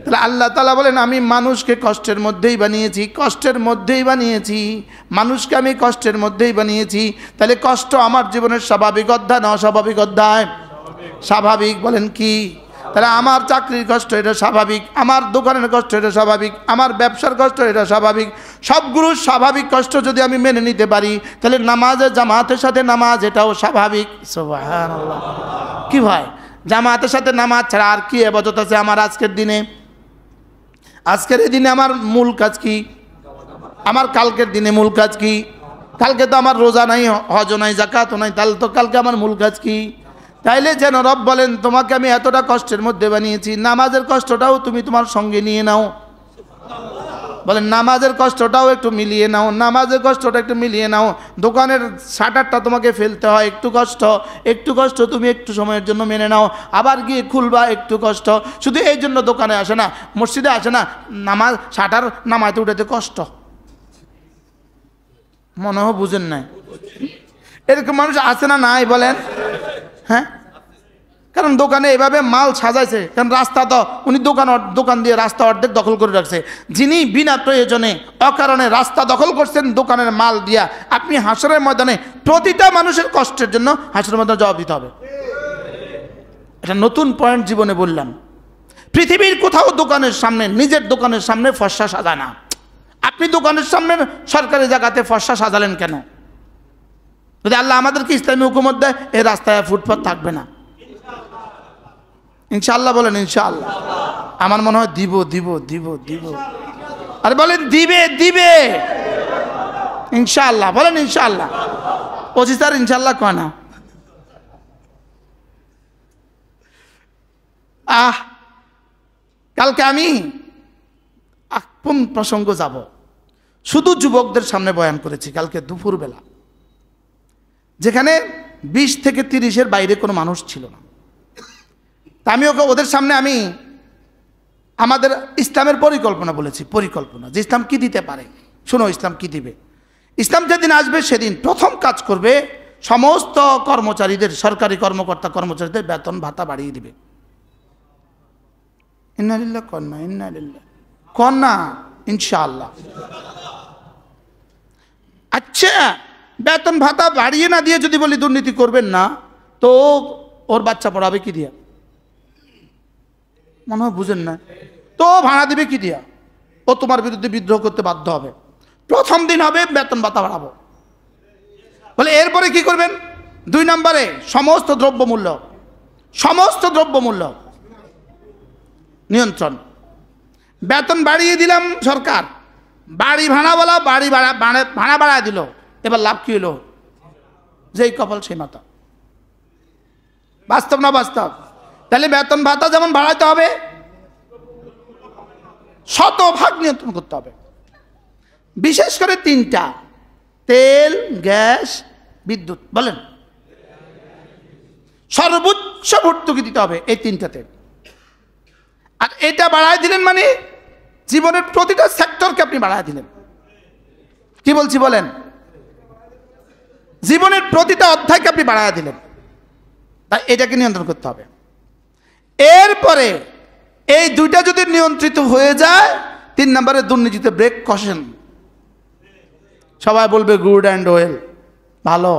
তাহলে আল্লাহ তাআলা বলেন আমি মানুষকে কষ্টের মধ্যেই বানিয়েছি, কষ্টের মধ্যেই বানিয়েছি। মানুষকে আমি কষ্টের মধ্যেই বানিয়েছি। তাহলে কষ্ট আমার জীবনের স্বাভাবিক অধ্যায় না অস্বাভাবিক অধ্যায়? স্বাভাবিক। বলেন কি? তাহলে আমার চাকরির কষ্ট এটা স্বাভাবিক, আমার দোকানের কষ্ট এটা স্বাভাবিক, আমার ব্যবসার কষ্ট এটা স্বাভাবিক। সবগুলো স্বাভাবিক কষ্ট যদি আমি মেনে নিতে পারি, তাহলে নামাজের জামাতের সাথে নামাজ এটাও স্বাভাবিক। সুবহানাল্লাহ। কি ভাই, জামাতের সাথে নামাজ ছাড়া আর কি ইবাদত আছে আমার আজকের দিনে? আজকের এই দিনে আমার মূল কাজ কি? আমার কালকের দিনে মূল কাজ কি? কালকে তো আমার রোজা নাই, হজ নাই, যাকাতও নাই, তাহলে তো কালকে আমার মূল কাজ কি? তাইলে যেন রব বলেন তোমাকে আমি এতটা কষ্টের মধ্যে বানিয়েছি, নামাজের কষ্টটাও তুমি তোমার সঙ্গে নিয়ে নাও। বলেন নামাজের কষ্টটাও একটু মিলিয়ে নাও, নামাজের কষ্টটা একটু মিলিয়ে নাও। দোকানের শাটারটা তোমাকে ফেলতে হয়, একটু কষ্ট, একটু কষ্ট তুমি একটু সময়ের জন্য মেনে নাও। আবার গিয়ে খুলবা, একটু কষ্ট। শুধু এই জন্য দোকানে আসে না, মসজিদে আসে না, নামাজ শাটার নামাইতে উঠাতে কষ্ট। মনে হয় বুঝেন নাই? এরকম মানুষ আছে না নাই বলেন? হ্যাঁ, কারণ দোকানে এভাবে মাল সাজাইছে। কারণ রাস্তা তো উনি দোকান দিয়ে রাস্তা অর্ধেক দখল করে রাখছে। যিনি বিনা প্রয়োজনে অকারণে রাস্তা দখল করছেন দোকানের মাল দিয়া, আপনি হাসরের ময়দানে প্রতিটা মানুষের কষ্টের জন্য হাসরের ময়দানে জবাব দিতে হবে। এটা নতুন পয়েন্ট জীবনে বললাম। পৃথিবীর কোথাও দোকানের সামনে, নিজের দোকানের সামনে ফর্সা সাজায় না। আপনি দোকানের সামনে সরকারি জায়গাতে ফর্সা সাজালেন কেন? যদি আল্লাহ আমাদেরকে ইসলামী হুকুমত দেয়, এই রাস্তায় ফুটপাত থাকবে না। ইনশাআল্লাহ বলেন ইনশাআল্লাহ। আমার মনে হয় দিব দিব দিব দিব। আরে বলেন দিবে দিবে ইনশাআল্লাহ। বলেন ইনশাআল্লাহ। 25 তারিখ ইনশাআল্লাহ কয় না? কালকে আমি আপন প্রসঙ্গ যাব, শুধু যুবকদের সামনে বয়ান করেছি কালকে দুপুরবেলা, যেখানে 20 থেকে 30-এর বাইরে কোনো মানুষ ছিল না। তা আমি ওদের সামনে আমি আমাদের ইসলামের পরিকল্পনা বলেছি। পরিকল্পনা যে ইসলাম কি দিতে পারে। শোনো, ইসলাম কি দিবে। ইসলাম যেদিন আসবে সেদিন প্রথম কাজ করবে, সমস্ত কর্মচারীদের, সরকারি কর্মকর্তা কর্মচারীদের বেতন ভাতা বাড়িয়ে দিবে। ইন্নালিল্লাহ কন্যা, ইন্নালিল্লাহ কন্যা, ইনশাআল্লাহ। আচ্ছা, বেতন ভাতা বাড়িয়ে না দিয়ে যদি বলি দুর্নীতি করবেন না, তো ওর বাচ্চা পড়াবে কি দিয়া? মনে হয় বুঝেন না। তো ভাড়া দিবে কি দিয়া? ও তোমার বিরুদ্ধে বিদ্রোহ করতে বাধ্য হবে। প্রথম দিন হবে বেতন ভাতা বাড়াবো বলে। এরপরে কি করবেন? 2 নম্বরে সমস্ত দ্রব্যমূল্য নিয়ন্ত্রণ। বেতন বাড়িয়ে দিলাম সরকার, বাড়ি ভাড়াওয়ালা ভাড়া বাড়ায় দিল। এবার লাভ কি হলো? যেই কপাল সেই মাথা। বাস্তব না বাস্তব? তাহলে বেতন ভাতা যেমন বাড়াইতে হবে, 100% নিয়ন্ত্রণ করতে হবে। বিশেষ করে 3টা: তেল, গ্যাস, বিদ্যুৎ। বলেন, সর্বোচ্চ ভর্তুকি দিতে হবে এই 3টাতে। আর এটা বাড়ায় দিলেন মানে জীবনের প্রতিটা সেক্টরকে আপনি বাড়ায় দিলেন। কি বলছি বলেন? জীবনের প্রতিটা অধ্যায়কে আপনি বাড়ায় দিলেন। তাই এটাকে নিয়ন্ত্রণ করতে হবে। এরপরে এই 2টা যদি নিয়ন্ত্রিত হয়ে যায়, 3 নম্বরে দুর্নীতিতে ব্রেক কষেন। সবাই বলবে গুড অ্যান্ড ওয়েল, ভালো।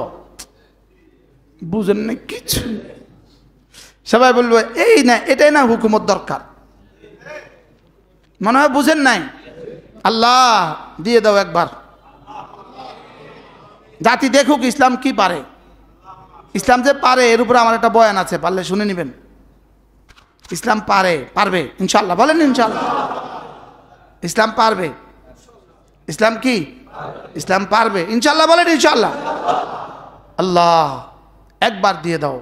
বুঝেন না কিছু। সবাই বলবে এই না, এটাই না হুকুমত দরকার। মনে হয় বুঝেন নাই। আল্লাহ দিয়ে দাও একবার, জাতি দেখুক ইসলাম কি পারে। ইসলাম যে পারে এর উপরে আমার একটা বয়ান আছে, পারলে শুনে নেবেন। ইসলাম পারবে ইনশাল্লাহ, বলেন ইনশাল্লাহ। ইসলাম পারবে, ইসলাম কি, ইসলাম পারবে ইনশাল্লাহ, বলেন ইনশাল্লাহ। আল্লাহ একবার দিয়ে দাও,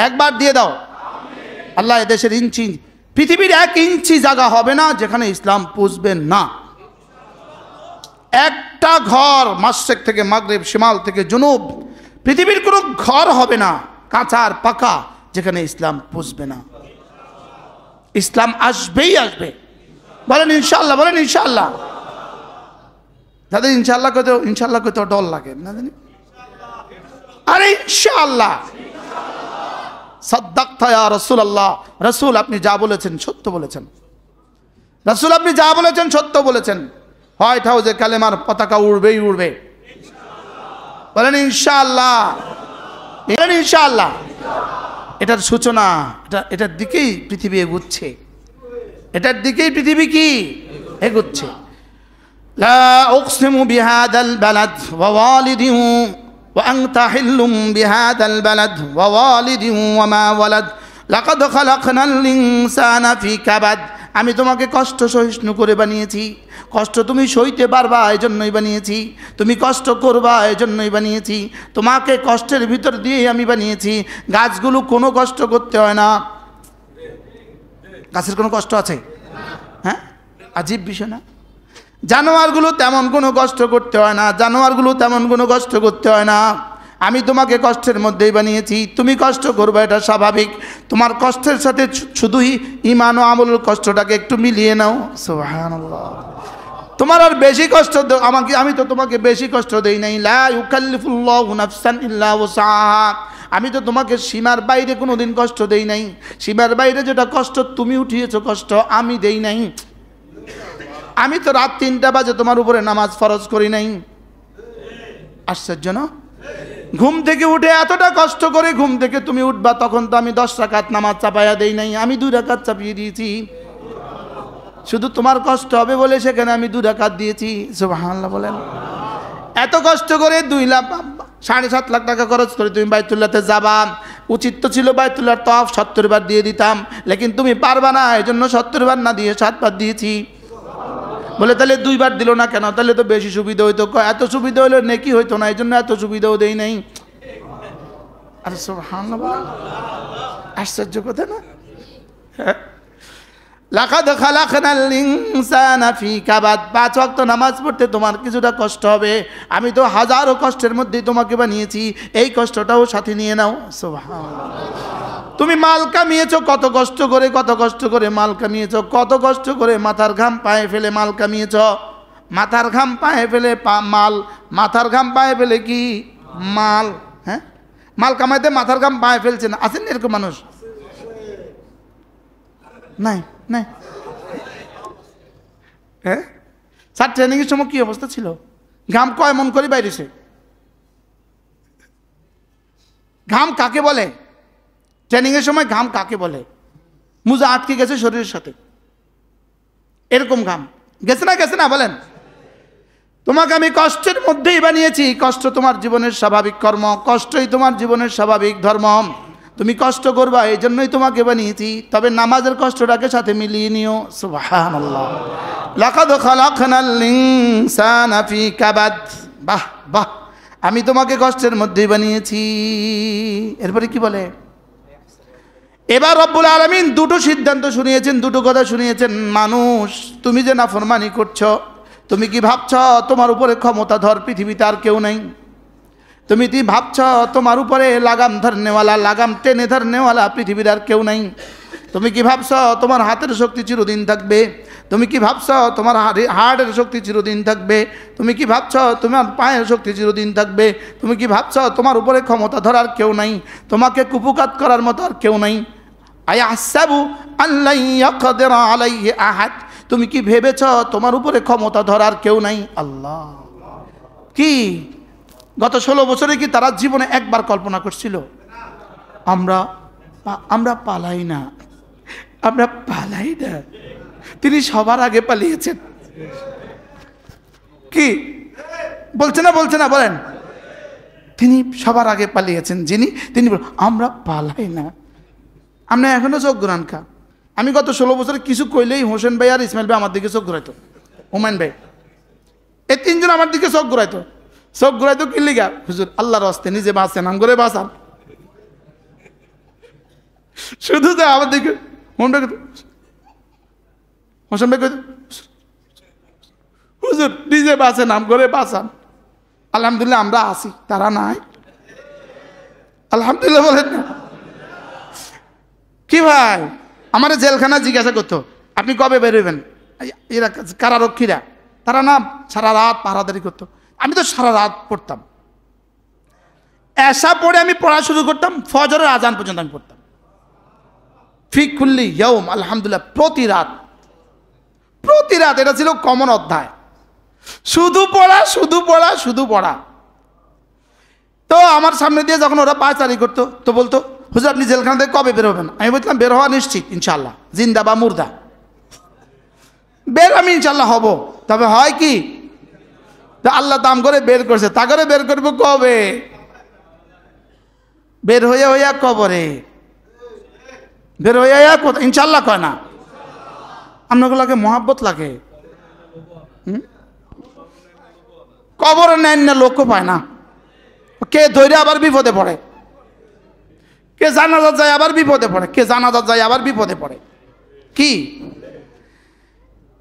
একবার দিয়ে দাও আল্লাহ। এদেশের ইঞ্চি, পৃথিবীর 1 ইঞ্চি জায়গা হবে না যেখানে ইসলাম পুষবেন না। একটা ঘর মাশরিক থেকে মাগরিব, শিমাল থেকে জুনুব, পৃথিবীর কোনো ঘর হবে না কাঁচা আর পাকা যেখানে ইসলাম পুষবে না। ইসলাম আসবেই আসবে, বলেন ইনশাআল্লাহ, বলেন ইনশাআল্লাহ। তাদের ইনশাআল্লাহ কত ডর লাগে না জানি। আরে ইনশাআল্লাহ, সাদ্দাকতা ইয়া রাসূলুল্লাহ, রাসূল আপনি যা বলেছেন সত্য বলেছেন, রাসূল আপনি যা বলেছেন সত্য বলেছেন। হোয়াইট হাউসে কালেমার পতাকা উড়বেই উড়বে, বলেন ইনশাআল্লাহ, বলেন ইনশাআল্লাহ। এটার সূচনা, এটার দিকেই পৃথিবী এগুচ্ছে, এটার দিকেই পৃথিবী কি এগুচ্ছে। লা উকসিমু বিহাদাল বালাদ ওয়া ওয়ালিদিন ওয়া আনতা হিল্লুম বিহাদাল বালাদ ওয়া ওয়ালিদিন ওয়া মা ওয়ালাদ লাকাদ খালাকনাল ইনসানা ফি কাবাদ। আমি তোমাকে কষ্ট সহিষ্ণু করে বানিয়েছি, কষ্ট তুমি সইতে পারবা এজন্যই বানিয়েছি, তুমি কষ্ট করবা এজন্যই বানিয়েছি, তোমাকে কষ্টের ভিতর দিয়ে আমি বানিয়েছি। গাছগুলো কোনো কষ্ট করতে হয় না, গাছের কোনো কষ্ট আছে? হ্যাঁ, আজীব বিষয় না। জানোয়ারগুলো তেমন কোনো কষ্ট করতে হয় না, জানোয়ারগুলো তেমন কোনো কষ্ট করতে হয় না। আমি তোমাকে কষ্টের মধ্যেই বানিয়েছি, তুমি কষ্ট করবে এটা স্বাভাবিক। তোমার কষ্টের সাথে শুধুই ঈমান ও আমলের কষ্টটাকে একটু মিলিয়ে নাও। সুবহানাল্লাহ। তোমার আর বেশি কষ্ট আমি তো তোমাকে বেশি কষ্ট দেই নাই। লা ইউকাল্লিফুল্লাহু নাফসান ইল্লা ওয়াসআহা। আমি তো তোমাকে সীমার বাইরে কোনোদিন কষ্ট দেই নাই। সীমার বাইরে যেটা কষ্ট তুমি উঠিয়েছো কষ্ট আমি দেই নাই। আমি তো রাত 3টা বাজে তোমার উপরে নামাজ ফরজ করি নাই। আশ্চর্য না? ঘুম থেকে উঠে এতটা কষ্ট করে ঘুম থেকে তুমি উঠবা, তখন তো আমি 10 রাকাত নামাজ চাপাইয়া দেই নাই, আমি 2 রাকাত চাপিয়ে দিয়েছি। শুধু তোমার কষ্ট হবে বলে সেখানে আমি 2 রাকাত দিয়েছি। সুবহানাল্লাহ বলেন। এত কষ্ট করে 7.5 লাখ টাকা খরচ করে তুমি বাইতুল্লাহতে যাবা, উচিত তো ছিল বাইতুল্লাহর তওয়াফ 70 বার দিয়ে দিতাম, লেকিন তুমি পারবা না, এজন্য 70 বার না দিয়ে 7 বার দিয়েছি। বলে তাহলে 2 বার দিল না কেন? তাহলে তো বেশি সুবিধা হইতো। এত সুবিধা হলে নেকি হইতো না, এই জন্য এত সুবিধাও দেই নাই। আরে সুবহানাল্লাহ, আশ্চর্য কথা না? লাকাদ খালাকনাল ইনসানা ফি কাবাদ। 5 ওয়াক্ত নামাজ পড়তে তোমার কিছুটা কষ্ট হবে, আমি তো হাজারো কষ্টের মধ্যেই তোমাকে বানিয়েছি, এই কষ্টটাও সাথে নিয়ে নাও। সুবহানাল্লাহ। তুমি মাল কামিয়েছো কত কষ্ট করে, কত কষ্ট করে মাল কামিয়েছো, কত কষ্ট করে মাথার ঘাম পায়ে ফেলে মাল কামিয়েছো। মাথার ঘাম পায়ে ফেলে মাল, মাথার ঘাম পায়ে ফেলে কি মাল? হ্যাঁ, মাল কামাইতে মাথার ঘাম পায়ে ফেলছেন, আছেন এরকম মানুষ? নাই নাই। হ্যাঁ, স্যার ট্রেনিংয়ের সময় কি অবস্থা ছিল? ঘাম কয় মন করে বাইরেছে? ঘাম কাকে বলে? ট্রেনিংয়ের সময় ঘাম কাকে বলে? মুজা আটকে গেছে শরীরের সাথে, এরকম ঘাম গেছে না, গেছে না বলেন? তোমাকে আমি কষ্টের মধ্যেই বানিয়েছি, কষ্ট তোমার জীবনের স্বাভাবিক কর্ম, কষ্টই তোমার জীবনের স্বাভাবিক ধর্ম। তুমি কষ্ট করবা এই জন্যই তোমাকে বানিয়েছি, তবে নামাজের কষ্টটাকে সাথে মিলিয়ে নিও। সুবহানাল্লাহ। লাকাদ খালাকনাল ইনসানা ফি কাবাদ। বাহ বাহ, আমি তোমাকে কষ্টের মধ্যেই বানিয়েছি। এরপরে কি বলে? এবার রব্বুল আলামিন 2টো সিদ্ধান্ত শুনিয়েছেন, 2টো কথা শুনিয়েছেন। মানুষ, তুমি যে নাফরমানি করছো, তুমি কি ভাবছ তোমার উপরে ক্ষমতাধর পৃথিবীতে আর কেউ নেই? তুমি কি ভাবছ তোমার উপরে লাগাম ধরনেওয়ালা, লাগাম টেনে ধরনেওয়ালা পৃথিবীর আর কেউ নাই? তুমি কি ভাবছ তোমার হাতের শক্তি চিরদিন থাকবে? তুমি কি ভাবছ তোমার হাড়ের শক্তি চিরদিন থাকবে? তুমি কি ভাবছ তোমার পায়ের শক্তি চিরদিন থাকবে? তুমি কি ভাবছ তোমার উপরে ক্ষমতা ধরার কেউ নাই, তোমাকে কুপুকাত করার মতো আর কেউ নাই? আয়াহসাবু আল্লা ইয়াকদিরা আলাইহি আহাদ। তুমি কি ভেবেছ তোমার উপরে ক্ষমতা ধরার কেউ নাই? আল্লাহ। কি গত 16 বছরে কি তারা জীবনে একবার কল্পনা করছিল আমরা পালাই না, আমরা পালাই না? তিনি সবার আগে পালিয়েছেন, কি বলছে না বলেন? তিনি সবার আগে পালিয়েছেন যিনি, তিনি আমরা পালাই না। আমরা এখনো চোখ ঘুরান খা। আমি গত 16 বছরে কিছু কইলেই হোসেন ভাই আর ইসমাইল ভাই আমার দিকে চোখ ঘুরাইতো, হুমায়ুন ভাই, এই তিনজন আমার দিকে চোখ ঘুরাইতো। কি লিগা? হুজুর আল্লাহর রাস্তায় নিজে বাঁচেন, নাম করে বাঁচান। শুধু তো আমার দিকে হোসেন ভাই কইতো, হুজুর নিজে বাঁচেন, নাম করে বাঁচান। আলহামদুলিল্লাহ আমরা আছি, তারা নাই। আলহামদুলিল্লাহ বলেন না? কি ভাই, আমার জেলখানা জিজ্ঞাসা করতো আপনি কবে বেরোবেন? এরা কারারক্ষীরা, তারা না সারা রাত পাহারাদারি করতো। আমি তো সারা রাত পড়তাম, এশা পড়ে আমি পড়া শুরু করতাম, ফজরের আজান পর্যন্ত আমি পড়তাম। ফি কুল্লি ইয়াউম, আলহামদুলিল্লাহ প্রতি রাত। এটা ছিল কমন অধ্যায়, শুধু পড়া। তো আমার সামনে দিয়ে যখন ওরা পায়চারি করতো তো বলতো, হুজুর আপনি জেলখানা থেকে কবে বের হবেন? আমি বলতাম বের হওয়া নিশ্চিত ইনশাল্লাহ, জিন্দা বা মুর্দা বের আমি ইনশাল্লাহ হব। তবে হয় কি, আল্লাহ দাম করে বের করছে, তা করে বের করবো কবে? বের হইয়া কবরে, বের হইয়া কোথায়? ইনশাল্লাহ কয় না, আপনাকে মহাব্বত লাগে। কবরে নেন না, লোকও পায় না। কে ধৈর্য আবার বিপদে পড়ে, কে জানাজা যায় আবার বিপদে পড়ে, কি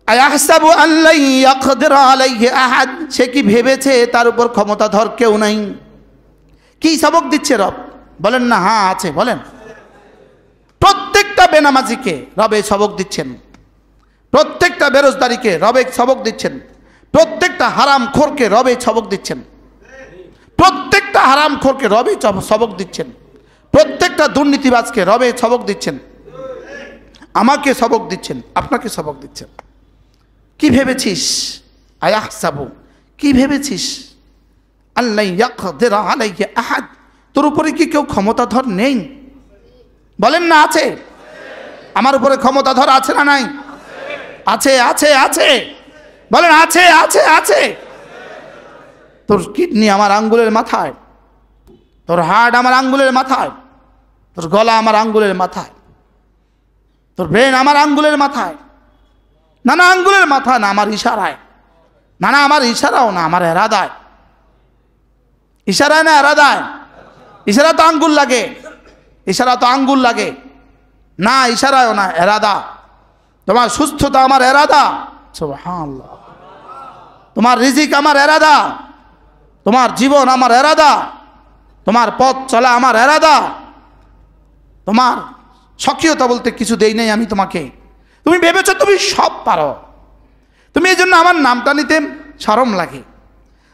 আয়াহসাবু আল্লা ইয়াকদির আলাইহি আহাদ, সে কি ভেবেছে তার উপর ক্ষমতাধর কেউ নাই? কি সবক দিচ্ছে রব? বলেন না হ্যাঁ আছে, বলেন। প্রত্যেকটা বেনামাজিকে রবে সবক দিচ্ছেন, প্রত্যেকটা বেরোজগারিকে রবে সবক দিচ্ছেন, প্রত্যেকটা হারামখোরকে রবে সবক দিচ্ছেন, প্রত্যেকটা হারামখোরকে রবে সবক দিচ্ছেন, প্রত্যেকটা দুর্নীতিবাজকে রবে সবক দিচ্ছেন, আমাকে সবক দিচ্ছেন, আপনাকে সবক দিচ্ছেন। কি ভেবেছিস? আয়াহসাবু, কি ভেবেছিস? আল্লা ইয়াকদির আলাইহি আহাদ, তোর উপরে কি কেউ ক্ষমতাধর নেই? বলেন না আছে। আমার উপরে ক্ষমতাধর আছে না নাই? আছে। বলেন আছে। তোর কিডনি আমার আঙ্গুলের মাথায়, তোর হার্ট আমার আঙ্গুলের মাথায়, তোর গলা আমার আঙ্গুলের মাথায়, তোর ব্রেন আমার আঙ্গুলের মাথায়। না আঙ্গুলের মাথা না, আমার ইশারায়। না আমার ইশারাও না, আমার এরাদায়। ইশারায় না এরাদায়? ইশারা তো আঙ্গুল লাগে, না ইশারায়ও না, এরাদা। তোমার সুস্থতা আমার এরাদা, সুবহানাল্লাহ। তোমার রিজিক আমার এরাদা, তোমার জীবন আমার এরাদা, তোমার পথ চলা আমার এরাদা। তোমার সক্রিয়তা বলতে কিছু দেই নাই আমি তোমাকে। তুমি ভেবেছো তুমি সব পারো, তুমি এই জন্য আমার নামটা নিতে শরম লাগে।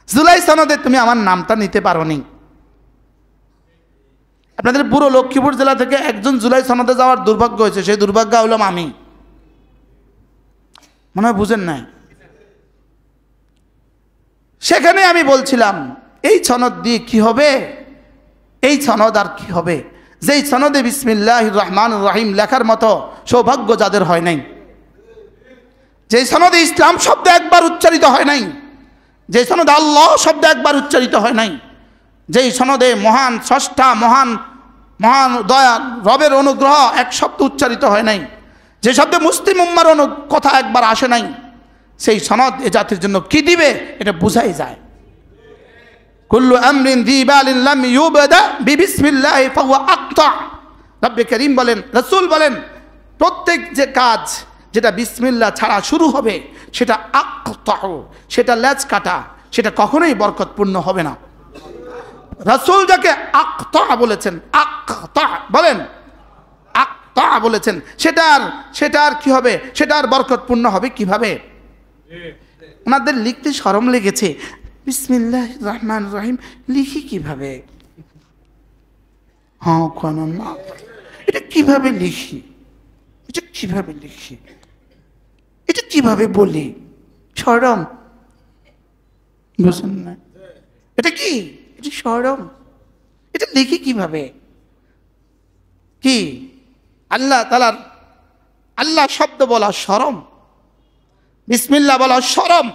জুলাই সনদে তুমি আমার নামটা নিতে পারো নি। আপনাদের পুরো লক্ষ্মীপুর জেলা থেকে একজন জুলাই সনদে যাওয়ার দুর্ভাগ্য হয়েছে, সেই দুর্ভাগ্য হলাম আমি। মনে হয় বুঝেন নাই। সেখানে আমি বলছিলাম এই সনদ দিয়ে কি হবে, এই সনদ আর কি হবে, যেই সনদে বিসমিল্লাহির রহমানির রহিম লেখার মতো সৌভাগ্য যাদের হয় নাই, যেই সনদে ইসলাম শব্দ একবার উচ্চারিত হয় নাই, যেই সনদে আল্লাহ শব্দ একবার উচ্চারিত হয় নাই, যেই সনদে মহান স্রষ্টা মহান দয়া রবের অনুগ্রহ এক শব্দ উচ্চারিত হয় নাই, যে শব্দে মুসলিম উম্মার কথা একবার আসে নাই, সেই সনদ এ জাতির জন্য কি দিবে এটা বোঝাই যায়। কুল্লু আমরিন যিবালিন লাম ইউবদা বিবিসমিল্লাহি ফাহুয়া আকতা। রব্বে করিম বলেন, রাসূল বলেন, প্রত্যেক যে কাজ যেটা বিসমিল্লাহ ছাড়া শুরু হবে সেটা আকতা, সেটা লেজ কাটা, সেটা কখনোই বরকতপূর্ণ হবে না। রাসূল যাকে আকতা বলেছেন, আকতা বলেন, আকতা বলেছেন, সেটার কি হবে, সেটার বরকতপূর্ণ হবে কিভাবে? ওনাদের লিখতে শরম লেগেছে, বিসমিল্লাহির রহমানির রহিম লিখি কিভাবে? হ্যাঁ কেন না, এটা কিভাবে লিখি, এটা কিভাবে লিখি, এটা কিভাবে বলি, শরম। বুঝেন না এটা কি, এটা শরম, এটা লিখি কিভাবে? কি আল্লাহ তাআলার আল্লাহ শব্দ বলা শরম, বিসমিল্লাহ বলা শরম,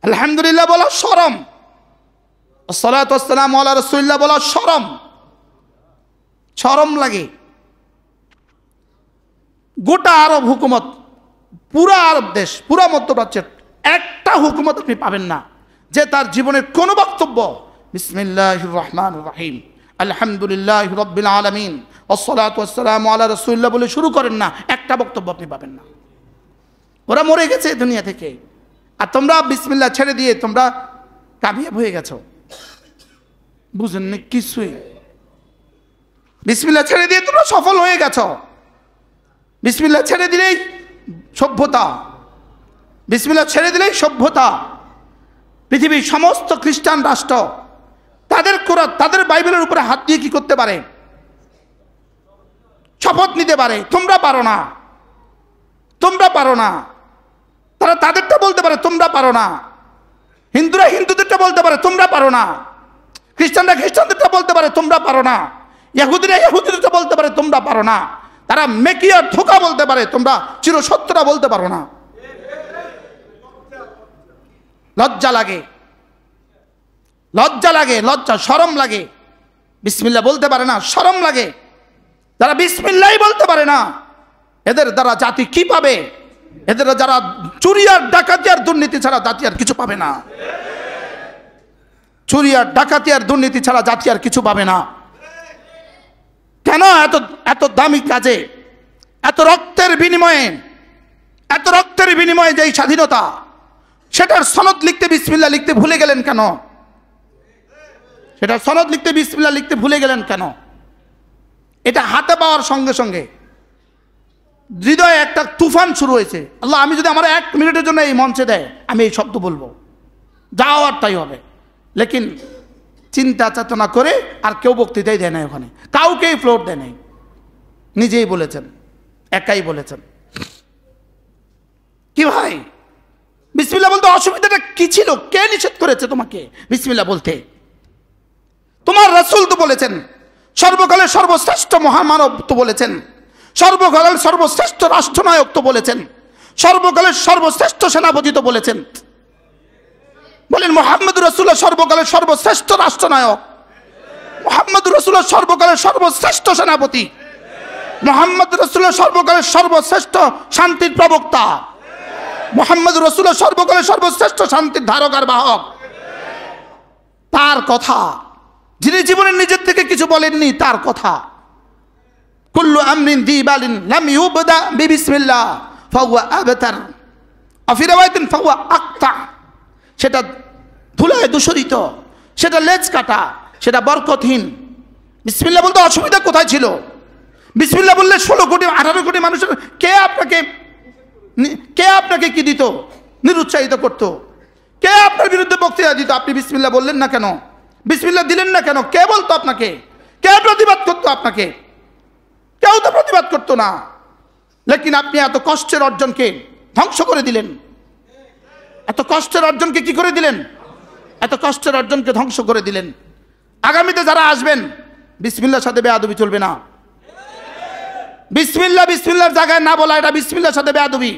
আলহামদুলিল্লাহ বলা শরম, আসসালাতু ওয়াসসালামু আলা রাসূলিল্লাহ বলা শরম, শরম লাগে। গোটা আরব হুকুমত, পুরা আরব দেশ, পুরা মধ্যপ্রাচ্যের একটা হুকুমত আপনি পাবেন না যে তার জীবনের কোন বক্তব্য বিসমিল্লাহির রহমানির রহিম আলহামদুলিল্লাহি রাব্বিল আলামিন আসসালাতু ওয়াসসালামু আলা রাসূলিল্লাহ বলে শুরু করেন না। একটা বক্তব্য আপনি পাবেন না। ওরা মরে গেছে দুনিয়া থেকে, আর তোমরা বিসমিল্লাহ ছেড়ে দিয়ে তোমরা কামিয়াব হয়ে গেছো। বুঝেন না কিছুই। বিসমিল্লাহ ছেড়ে দিয়ে তোমরা সফল হয়ে গেছো। বিসমিল্লাহ ছেড়ে দিলেই সভ্যতা, বিসমিল্লাহ ছেড়ে দিলেই সভ্যতা। পৃথিবীর সমস্ত খ্রিস্টান রাষ্ট্র তাদের কোরআন, তাদের বাইবেলের উপরে হাত দিয়ে কি করতে পারে? শপথ নিতে পারে। তোমরা পারো না, তোমরা পারো না। তারা তাদেরটা বলতে পারে, তোমরা পারো না। হিন্দুরা হিন্দুদেরটা বলতে পারে, তোমরা পারো না। খ্রিস্টানরা খ্রিস্টানদেরটা বলতে পারে, তোমরা পারো না। ইহুদিরা ইহুদিদেরটা বলতে পারে, তোমরা পারো না। তারা মেকিয়ার ধোঁকা বলতে পারে, তোমরা চিরসত্যটা বলতে পারো না। লজ্জা লাগে, লজ্জা লাগে, লজ্জা শরম লাগে। বিসমিল্লাহ বলতে পারে না, শরম লাগে। যারা বিসমিল্লাহই বলতে পারে না, এদের দ্বারা জাতি কি পাবে? এদের যারা চুরি আর ডাকাতি আর দুর্নীতি ছাড়া জাতি আর কিছু পাবে না। চুরি আর ডাকাতি আর দুর্নীতি ছাড়া জাতি আর কিছু পাবে না। কেন এত এত দামি কাজে, এত রক্তের বিনিময়ে, এত রক্তের বিনিময়ে যে স্বাধীনতা, সেটার সনদ লিখতে বিসমিল্লাহ লিখতে ভুলে গেলেন কেন? সেটার সনদ লিখতে বিসমিল্লাহ লিখতে ভুলে গেলেন কেন? এটা হাতে পাওয়ার সঙ্গে সঙ্গে হৃদয়ে একটা তুফান শুরু হয়েছে। আল্লাহ, আমি যদি আমার 1 মিনিটের জন্য এই মঞ্চে দেয়, আমি এই শব্দ বলবো, যাও আর তাই হবে। লেকিন চিন্তা চেতনা করে আর কেউ বক্তৃতাই দেয় নাই, ওখানে কাউকেই ফ্লোর দেয় নাই। নিজেই বলেছেন, একাই বলেছেন। কি ভাই, বিসমিল্লাহ বলতে অসুবিধাটা কি ছিল? কে নিষেধ করেছে তোমাকে বিসমিল্লাহ বলতে? তোমার রাসূল তো বলেছেন, সর্বকালের সর্বশ্রেষ্ঠ মহামানব তো বলেছেন, সর্বকালের সর্বশ্রেষ্ঠ রাষ্ট্রনায়ক তো বলেছেন, সর্বকালের সর্বশ্রেষ্ঠ সেনাপতি তো বলেছেন। বলেন মুহাম্মদুর রাসূলুল্লাহ সর্বকালের সর্বশ্রেষ্ঠ রাষ্ট্রনায়ক, মুহাম্মদুর রাসূলুল্লাহ সর্বকালের সর্বশ্রেষ্ঠ সেনাপতি, মুহাম্মদুর রাসূলুল্লাহ সর্বকালের সর্বশ্রেষ্ঠ শান্তির প্রবক্তা, মুহাম্মদুর রাসূলুল্লাহ সর্বকালের সর্বশ্রেষ্ঠ শান্তির ধারক আর বাহক। তার কথা, যিনি জীবনের নিজের থেকে কিছু বলেননি, তার কথা। কুল্লু আমরিন দিবালিন লাম ইউবদা বিবিসমিল্লাহ ফাহুয়া আবতার আফি রাওয়ায়াতিন ফাহুয়া আকতা। সেটা ধুলায় দূষিত, সেটা লেজ কাটা, সেটা বরকতহীন। বিসমিল্লাহ বলতে অসুবিধা কোথায় ছিল? বিসমিল্লাহ বললে 16 কোটি 18 কোটি মানুষের কে আপনাকে কি দিত? নিরুৎসাহিত করত। কে আপনার বিরুদ্ধে বক্তৃতা দিত? আপনি বিসমিল্লাহ বললেন না কেন? বিসমিল্লাহ দিলেন না কেন? কে বলতো আপনাকে? কে প্রতিবাদ করতো আপনাকে? কেউ তো প্রতিবাদ করতো না। লেকিন আপনি এত কষ্টের অর্জনকে ধ্বংস করে দিলেন। এত কষ্টের অর্জনকে কি করে দিলেন? এত কষ্টের অর্জনকে ধ্বংস করে দিলেন। আগামীতে যারা আসবেন, বিসমিল্লাহর সাথে বেয়াদবি চলবে না। বিসমিল্লাহ বিসমিল্লাহর জায়গায় না বলা, এটা বিসমিল্লাহর সাথে বেয়াদবি।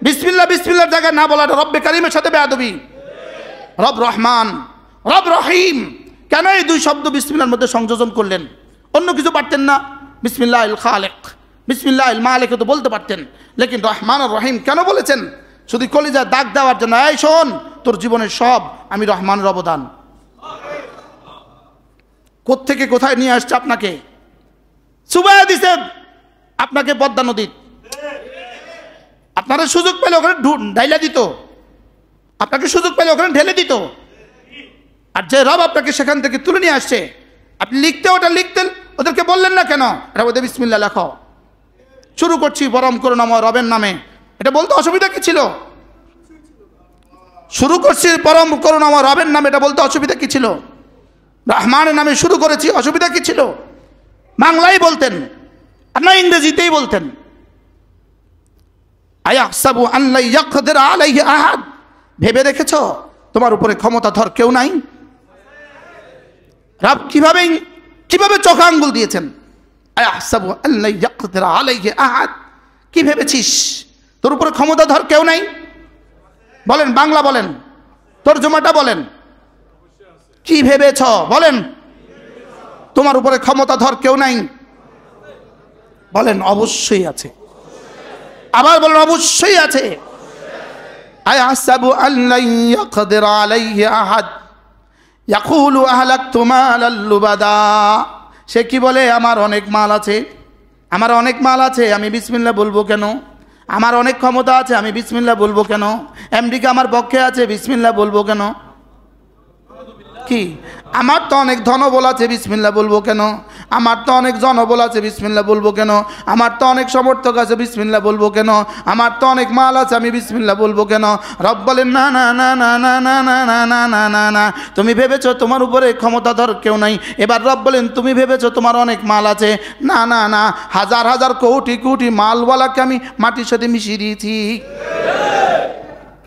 বিসমিল্লাহ বিসমিল্লাহর জায়গায় না বলা, এটা রব্বে কারিমের সাথে বেয়াদবি। রব রহমান, রব রহিম, কেন এই 2 শব্দ বিসমিল্লাহর মধ্যে সংযোজন করলেন? অন্য কিছু পারতেন না? বিসমিল্লাহিল খালিক, বিসমিল্লাহিল মালিক তো বলতে পারতেন। লেকিন রহমান আর রহিম কেন বলেছেন? শুধু কলিজা দাগ দেওয়ার জন্য। এই শোন, তোর জীবনের সব আমি রহমানের অবদান। কোত্থেকে কোথায় নিয়ে আসছে আপনাকে? চুবাইয়া দিছে আপনাকে পদ্মা নদীর। আপনারা সুযোগ পেলে ওখানে ঢাইলা দিত, আপনাকে সুযোগ পেলে ওখানে ঢেলে দিত। আর যে রব আপনাকে সেখান থেকে তুলে নিয়ে আসছে, আপনি লিখতে ওটা লিখতেন, ওদেরকে বললেন না কেন এটা ওদের বিসমিল্লাহ লেখো? শুরু করছি পরম করুণাময় রবের নামে, এটা বলতে অসুবিধা কি ছিল? শুরু করছি পরম করুণাময় রবের নামে, এটা বলতে অসুবিধা কি ছিল? রহমানের নামে শুরু করেছি, অসুবিধা কি ছিল? বাংলায় বলতেন আর না ইংরেজিতেই বলতেন। আয়াহসাবু আল্লা ইয়াকদির আলাইহি আহাদ, ভেবে দেখেছো তোমার উপরে ক্ষমতাধর কেউ নাই? রব কিভাবে চোখে আঙ্গুল দিয়েছেন। আয়াহসাবু আল্লা ইয়াকদির আলাইহি আহাদ, কি ভেবেছিস তোর উপরে ক্ষমতাধর কেউ নাই? বলেন, বাংলা বলেন, তর্জমাটা বলেন, কি ভেবেছ বলেন? তোমার উপরে ক্ষমতাধর কেউ নাই? বলেন অবশ্যই আছে। আবার বলেন অবশ্যই আছে। আয়াহসাবু আল্লা ইয়াকদির আলাইহি আহাদ ইয়াকুলু আহলাকতু মালাল লুবাদা। সে কি বলে? আমার অনেক মাল আছে, আমার অনেক মাল আছে, আমি বিসমিল্লাহ বলবো কেন? আমার অনেক ক্ষমতা আছে, আমি বিসমিল্লাহ বলবো কেন? আমেরিকা আমার পক্ষে আছে, বিসমিল্লাহ বলবো কেন? কি আমার তো অনেক ধনবল আছে, বিসমিল্লাহ বলবো কেন? আমার তো অনেক জনবল আছে, বিসমিল্লাহ বলবো কেন? আমার তো অনেক সমর্থক আছে, বিসমিল্লাহ বলবো কেন? আমার তো অনেক মাল আছে, আমি বিসমিল্লাহ বলবো কেন? রব বলেন না না না না না না না না না না না না, তুমি ভেবেছো তোমার উপরে ক্ষমতাধর কেউ নাই। এবার রব বলেন তুমি ভেবেছো তোমার অনেক মাল আছে, না না না, হাজার হাজার কোটি কোটি মালওয়ালাকে আমি মাটির সাথে মিশিয়ে দিয়েছি।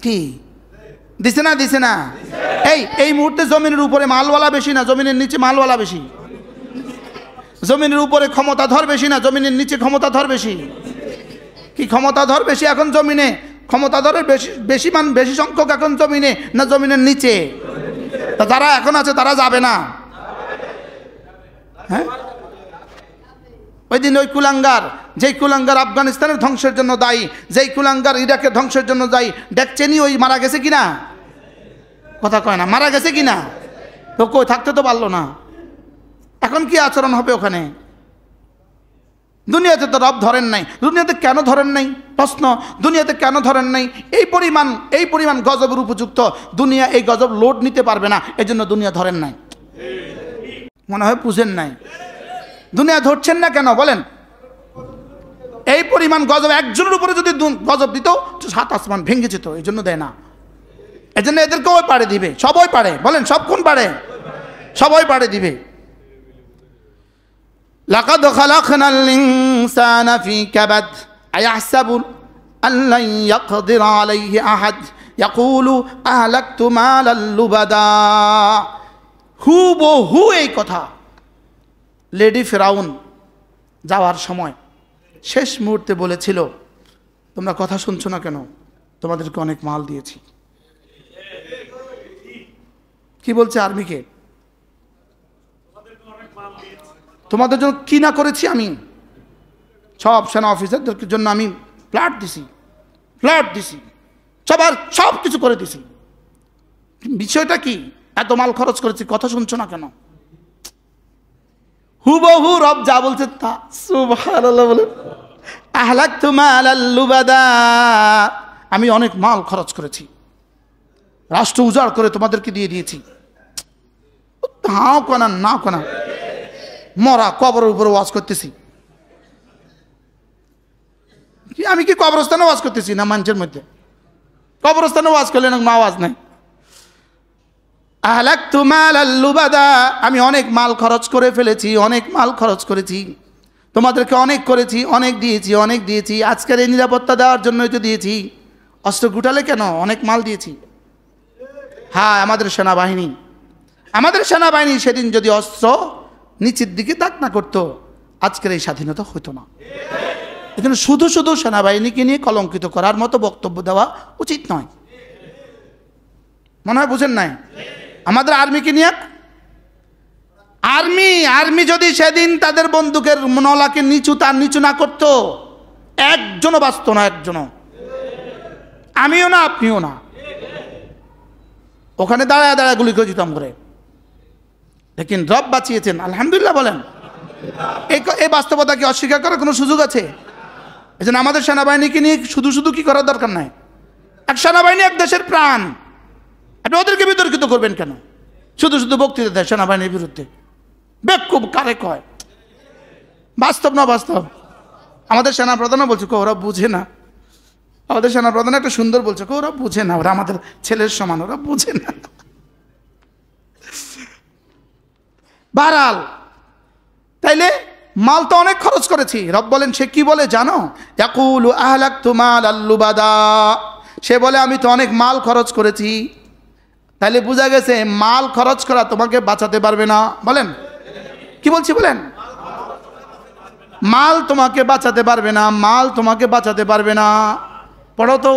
কি দিছে না? দিছে না? এই মুহূর্তে জমিনের উপরে মালওয়ালা বেশি না জমিনের নিচে মালওয়ালা বেশি? জমিনের উপরে ক্ষমতাধর বেশি না জমিনের নিচে ক্ষমতাধর বেশি? কি ক্ষমতাধর বেশি এখন জমিনে? ক্ষমতাধরের বেশি বেশি সংখ্যক এখন জমিনে না জমিনের নিচে? তা যারা এখন আছে তারা যাবে না? হ্যাঁ, ওই দিন ওই কুলাঙ্গার, যেই কুলাঙ্গার আফগানিস্তানের ধ্বংসের জন্য দায়ী, যেই কুলাঙ্গার ইরাকের ধ্বংসের জন্য দায়ী, ডেকচেনি ওই মারা গেছে কিনা? কথা কয় না, মারা গেছে কিনা? তো কই থাকতে তো পারলো না। এখন কি আচরণ হবে ওখানে? দুনিয়াতে তো রব ধরেন নাই। দুনিয়াতে কেন ধরেন নাই? প্রশ্ন, দুনিয়াতে কেন ধরেন নাই? এই পরিমাণ গজবের উপযুক্ত দুনিয়া এই গজব লোড নিতে পারবে না, এই জন্য দুনিয়া ধরেন নাই। মনে হয় বুঝেন নাই। দুনিয়া ধরছেন না কেন বলেন? এই পরিমাণ গজব একজনের উপরে যদি গজব দিত সাত আসমান ভেঙে যেত, এই জন্য দেয় না। এই জন্য এদেরকেও পাড়ে দিবে, সবাই পারে। বলেন সব কোন পারে? সবাই পাড়ে দিবে। লাকাদ খালাকনাল ইনসানা ফি কাবাদ আয়াহসাবু আল্লা ইয়াকদির আলাইহি আহাদ ইয়াকুলু আহলাকতু মালাল লুবাদা। হুবহু এই কথা লেডি ফেরাউন যাওয়ার সময় শেষ মুহূর্তে বলেছিল, তোমরা কথা শুনছো না কেন? তোমাদেরকে অনেক মাল দিয়েছি। কি বলছে আর্মিকে? তোমাদের জন্য কি না করেছি আমি? সব সেনা অফিসারদের জন্য আমি ফ্ল্যাট দিছি, সব কিছু করে দিছি। বিষয়টা কি? এত মাল খরচ করেছি, কথা শুনছো না কেন? হুবহু রব যা বলছে তা। সুবহানাল্লাহ বলেন। আহলাকতু মালাল লুবাদা, আমি অনেক মাল খরচ করেছি, রাষ্ট্র উজাড় করে তোমাদেরকে দিয়ে দিয়েছি। হাও কোনা না কোনা, মরা কবরের উপরে ওয়াজ করতেছি। আমি কি কবরস্থানে ওয়াজ করতেছি না মানুষের মধ্যে? কবরস্থানে ওয়াজ করলে না আওয়াজ নাই। আহলাকতু মালাল লুবাদা, আমি অনেক মাল খরচ করে ফেলেছি, অনেক মাল খরচ করেছি, তোমাদেরকে অনেক করেছি, অনেক দিয়েছি। আজকের এই নিরাপত্তা দেওয়ার জন্যই তো দিয়েছি। অস্ত্র গুটালে কেন? অনেক মাল দিয়েছি। হ্যাঁ, আমাদের সেনাবাহিনী সেদিন যদি অস্ত্র নিচের দিকে দাগ না করতো, আজকের এই স্বাধীনতা হতো না। এখানে শুধু সেনাবাহিনীকে নিয়ে কলঙ্কিত করার মতো বক্তব্য দেওয়া উচিত নয়। মনে হয় বুঝেন নাই? আমাদের আর্মিকে নিয়ে, আর্মি যদি সেদিন তাদের বন্দুকের নলাকে নিচু না করতো, একজনও বাঁচত না, একজনও। আমিও না, আপনিও না। ওখানে দাঁড়ায় গুলি করে দিতাম করে। লেকিন রব বাঁচিয়েছেন, আলহামদুলিল্লাহ বলেন। এই বাস্তবতা কি অস্বীকার করার কোনো সুযোগ আছে? এই জন্য আমাদের সেনাবাহিনীকে নিয়ে শুধু কি করার দরকার নাই। এক সেনাবাহিনী এক দেশের প্রাণ, আপনি ওদেরকে বিতর্কিত করবেন কেন? শুধু বক্তৃতা দেয় সেনাবাহিনীর বিরুদ্ধে। বেকুব কারে কয়? বাস্তব না বাস্তব? আমাদের সেনাপ্রধানও বলছে ওরা বুঝে না। আমাদের সেনাপ্রধান একটা সুন্দর বলছে, ওরা বুঝে না, ওরা আমাদের ছেলের সমান, ওরা বুঝে না। বারাল তাইলে মাল তো অনেক খরচ করেছি। রব বলেন, সে কি বলে জানো? ইয়াকুলু আহলাকতু মালাল লুবাদা, সে বলে আমি তো অনেক মাল খরচ করেছি। তাইলে বোঝা গেছে মাল খরচ করা তোমাকে বাঁচাতে পারবে না। বলেন কি বলছি? বলেন মাল তোমাকে বাঁচাতে পারবে না, মাল তোমাকে বাঁচাতে পারবে না। পড়ো তো,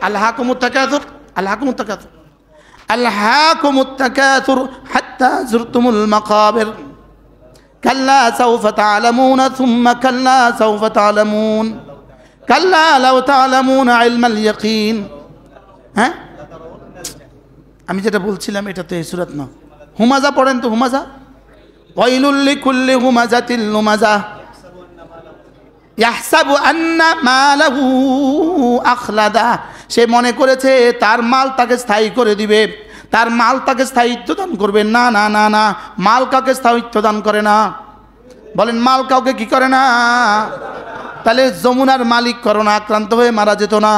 আলহাকুমুত তাকাসুর, আলহাকুমুত তাকাসুর, আলহাকুমুত তাকাসুর হাত্তা যুরতুমুল মাকাবির, কাল্লা সাউফা তা'লামুনা সুম্মা কাল্লা সাউফা তা'লামুন, কাল্লা লাউ তা'লামুনা ইলমাল ইয়াকিন। হ্যাঁ, আমি যেটা বলছিলাম এটা তো এই সূরাত না। হুমাজা পড়েন তো, হুমাজা। ওয়াইলুল লিকুল্লি হুমাজাতিল লুমাজা ইয়াহসাবু আন্না মালাহু আখলাদা। সে মনে করেছে তার মাল তাকে স্থায়ী করে দিবে, তার মাল তাকে স্থায়িত্ব দান করবে। না না না না, মাল কাউকে স্থায়িত্ব দান করে না। বলেন, মাল কাউকে কি করে না? তাহলে যমুনার মালিক করোনা আক্রান্ত হয়ে মারা যেত না?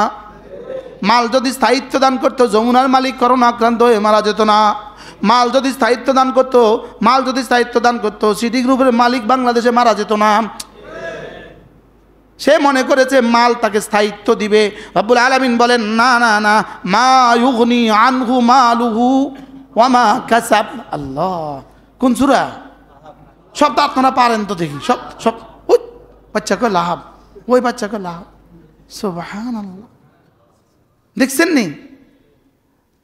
মাল যদি স্থায়িত্ব দান করতো, যমুনার মালিক করোনা আক্রান্ত হয়ে মারা যেত না? মাল যদি স্থায়িত্ব দান করতো, মাল যদি স্থায়িত্ব দান করতো, সিটি গ্রুপের মালিক বাংলাদেশে মারা যেত না? সে মনে করেছে মাল তাকে স্থায়িত্ব দিবে। রব্বুল আলামিন বলেন, না না না, মা ইউগনি আনহু মালুহু ওয়া মা কাসাব। আল্লাহ, কোন সূরা? সব তো আপনারা পারেন তো দেখি, সব সব। ওই বাচ্চাকে লাভ, ওই বাচ্চাকে লাভ। সুবহানাল্লাহ, দেখছেন নি?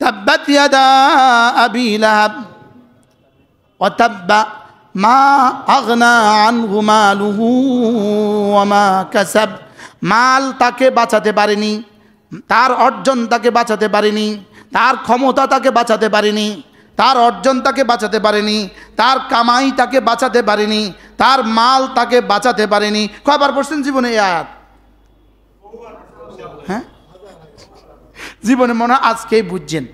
তাব্বাত ইয়াদা আবি লাহাব ওয়া তাব্বা মা আগনা আনহু মালুহু ওয়া মা কাসাব। মাল তাকে বাঁচাতে পারেনি, তার অর্জন তাকে বাঁচাতে পারেনি, তার ক্ষমতা তাকে বাঁচাতে পারেনি, তার অর্জন তাকে বাঁচাতে পারেনি, তার কামাই তাকে বাঁচাতে পারেনি, তার মাল তাকে বাঁচাতে পারেনি। কয়বার পড়ছেন জীবনে এই আয়াত? হ্যাঁ, জীবনে মনে হয় আজকেই বুঝছেন।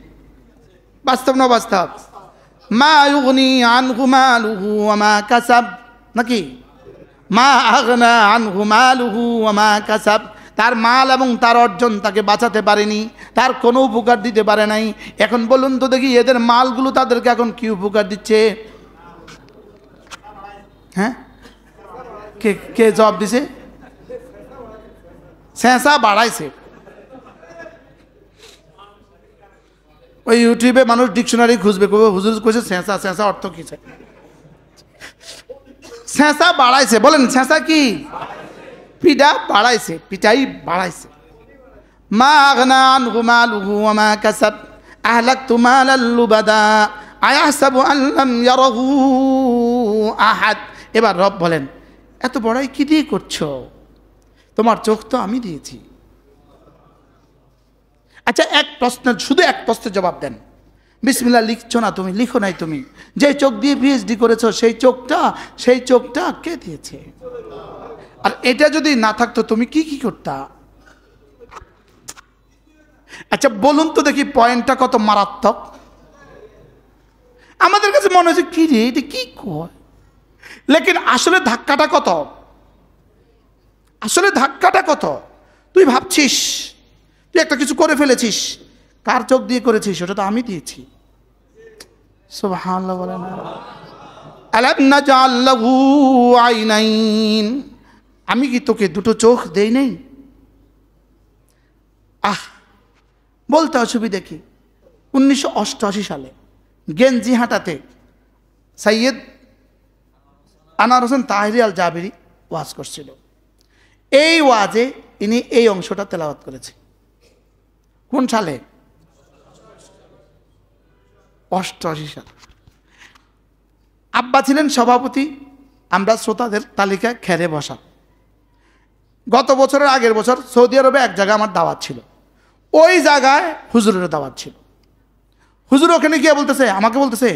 বাস্তব না বাস্তব? মা ইউগনি আনহু মালুহু ওয়া মা কাসাব, নাকি মা আগনা আনহু মালুহু ওয়া মা কাসাব। তার মাল এবং তার অর্জন তাকে বাঁচাতে পারেনি, তার কোনো উপকার দিতে পারে নাই। এখন বলুন তো দেখি, এদের মালগুলো তাদেরকে এখন কি উপকার দিচ্ছে? হ্যাঁ, কে কে জবাব দিছে? সেঁসা বাড়াইছে। ওই ইউটিউবে মানুষ ডিকশনারি খুঁজবে, হুজুর কইছে সেঁসা, সেঁসা অর্থ কি? সেঁসা বাড়াইছে। বলেন, সেঁসা কি? পিঠা বাড়াইছে, পিঠাই বাড়াইছে। মা আগনা আনহু মালুহু ওয়া মা কাসাব আহলাকতু মালাল লুবাদা আয়াহসাবু আন লাম ইয়ারাহু আহাদ। এবার রব বলেন, এত বড়াই কি দিয়ে করছো? তোমার চোখ তো আমি দিয়েছি। আচ্ছা, এক প্রশ্নের, শুধু এক প্রশ্নের জবাব দেন। বিসমিল্লাহ লিখছো না তুমি, লিখো নাই তুমি। যে চোখ দিয়ে পিএইচডি করেছো, সেই চোখটা কে দিয়েছে? আর এটা যদি না থাকতো তুমি কি কি করতা? আচ্ছা বলুন তো দেখি, পয়েন্টটা কত মারাত্মক। আমাদের কাছে মনে হচ্ছে কি রে, এটা কি কয়, লেকিন আসলে ধাক্কাটা কত? আসলে ধাক্কাটা কত? তুই ভাবছিস তুই একটা কিছু করে ফেলেছিস, কার চোখ দিয়ে করেছিস? ওটা তো আমি দিয়েছি। সুবহানাল্লাহ বলেন। আলাম নাজআল লাহু আইনাইন, আমি কি তোকে দুটো চোখ দেই নাই? বলতে অসুবিধা কি? 1988 সালে গেঞ্জি হাঁটাতে সৈয়দ আনোয়ার হোসেন তাহেরি আল জাবেরি ওয়াজ করছিল। এই ওয়াজে ইনি এই অংশটা তেলাওয়াত করেছে। কোন সালে? 88 সালে। আব্বা ছিলেন সভাপতি, আমরা শ্রোতাদের তালিকায় খেরে বসা। গত বছরের আগের বছর সৌদি আরবে এক জায়গায় আমার দাওয়াত ছিল, ওই জায়গায় হুজুরের দাওয়াত ছিল। হুজুর ওখানে গিয়ে বলতেছে, আমাকে বলতেছে,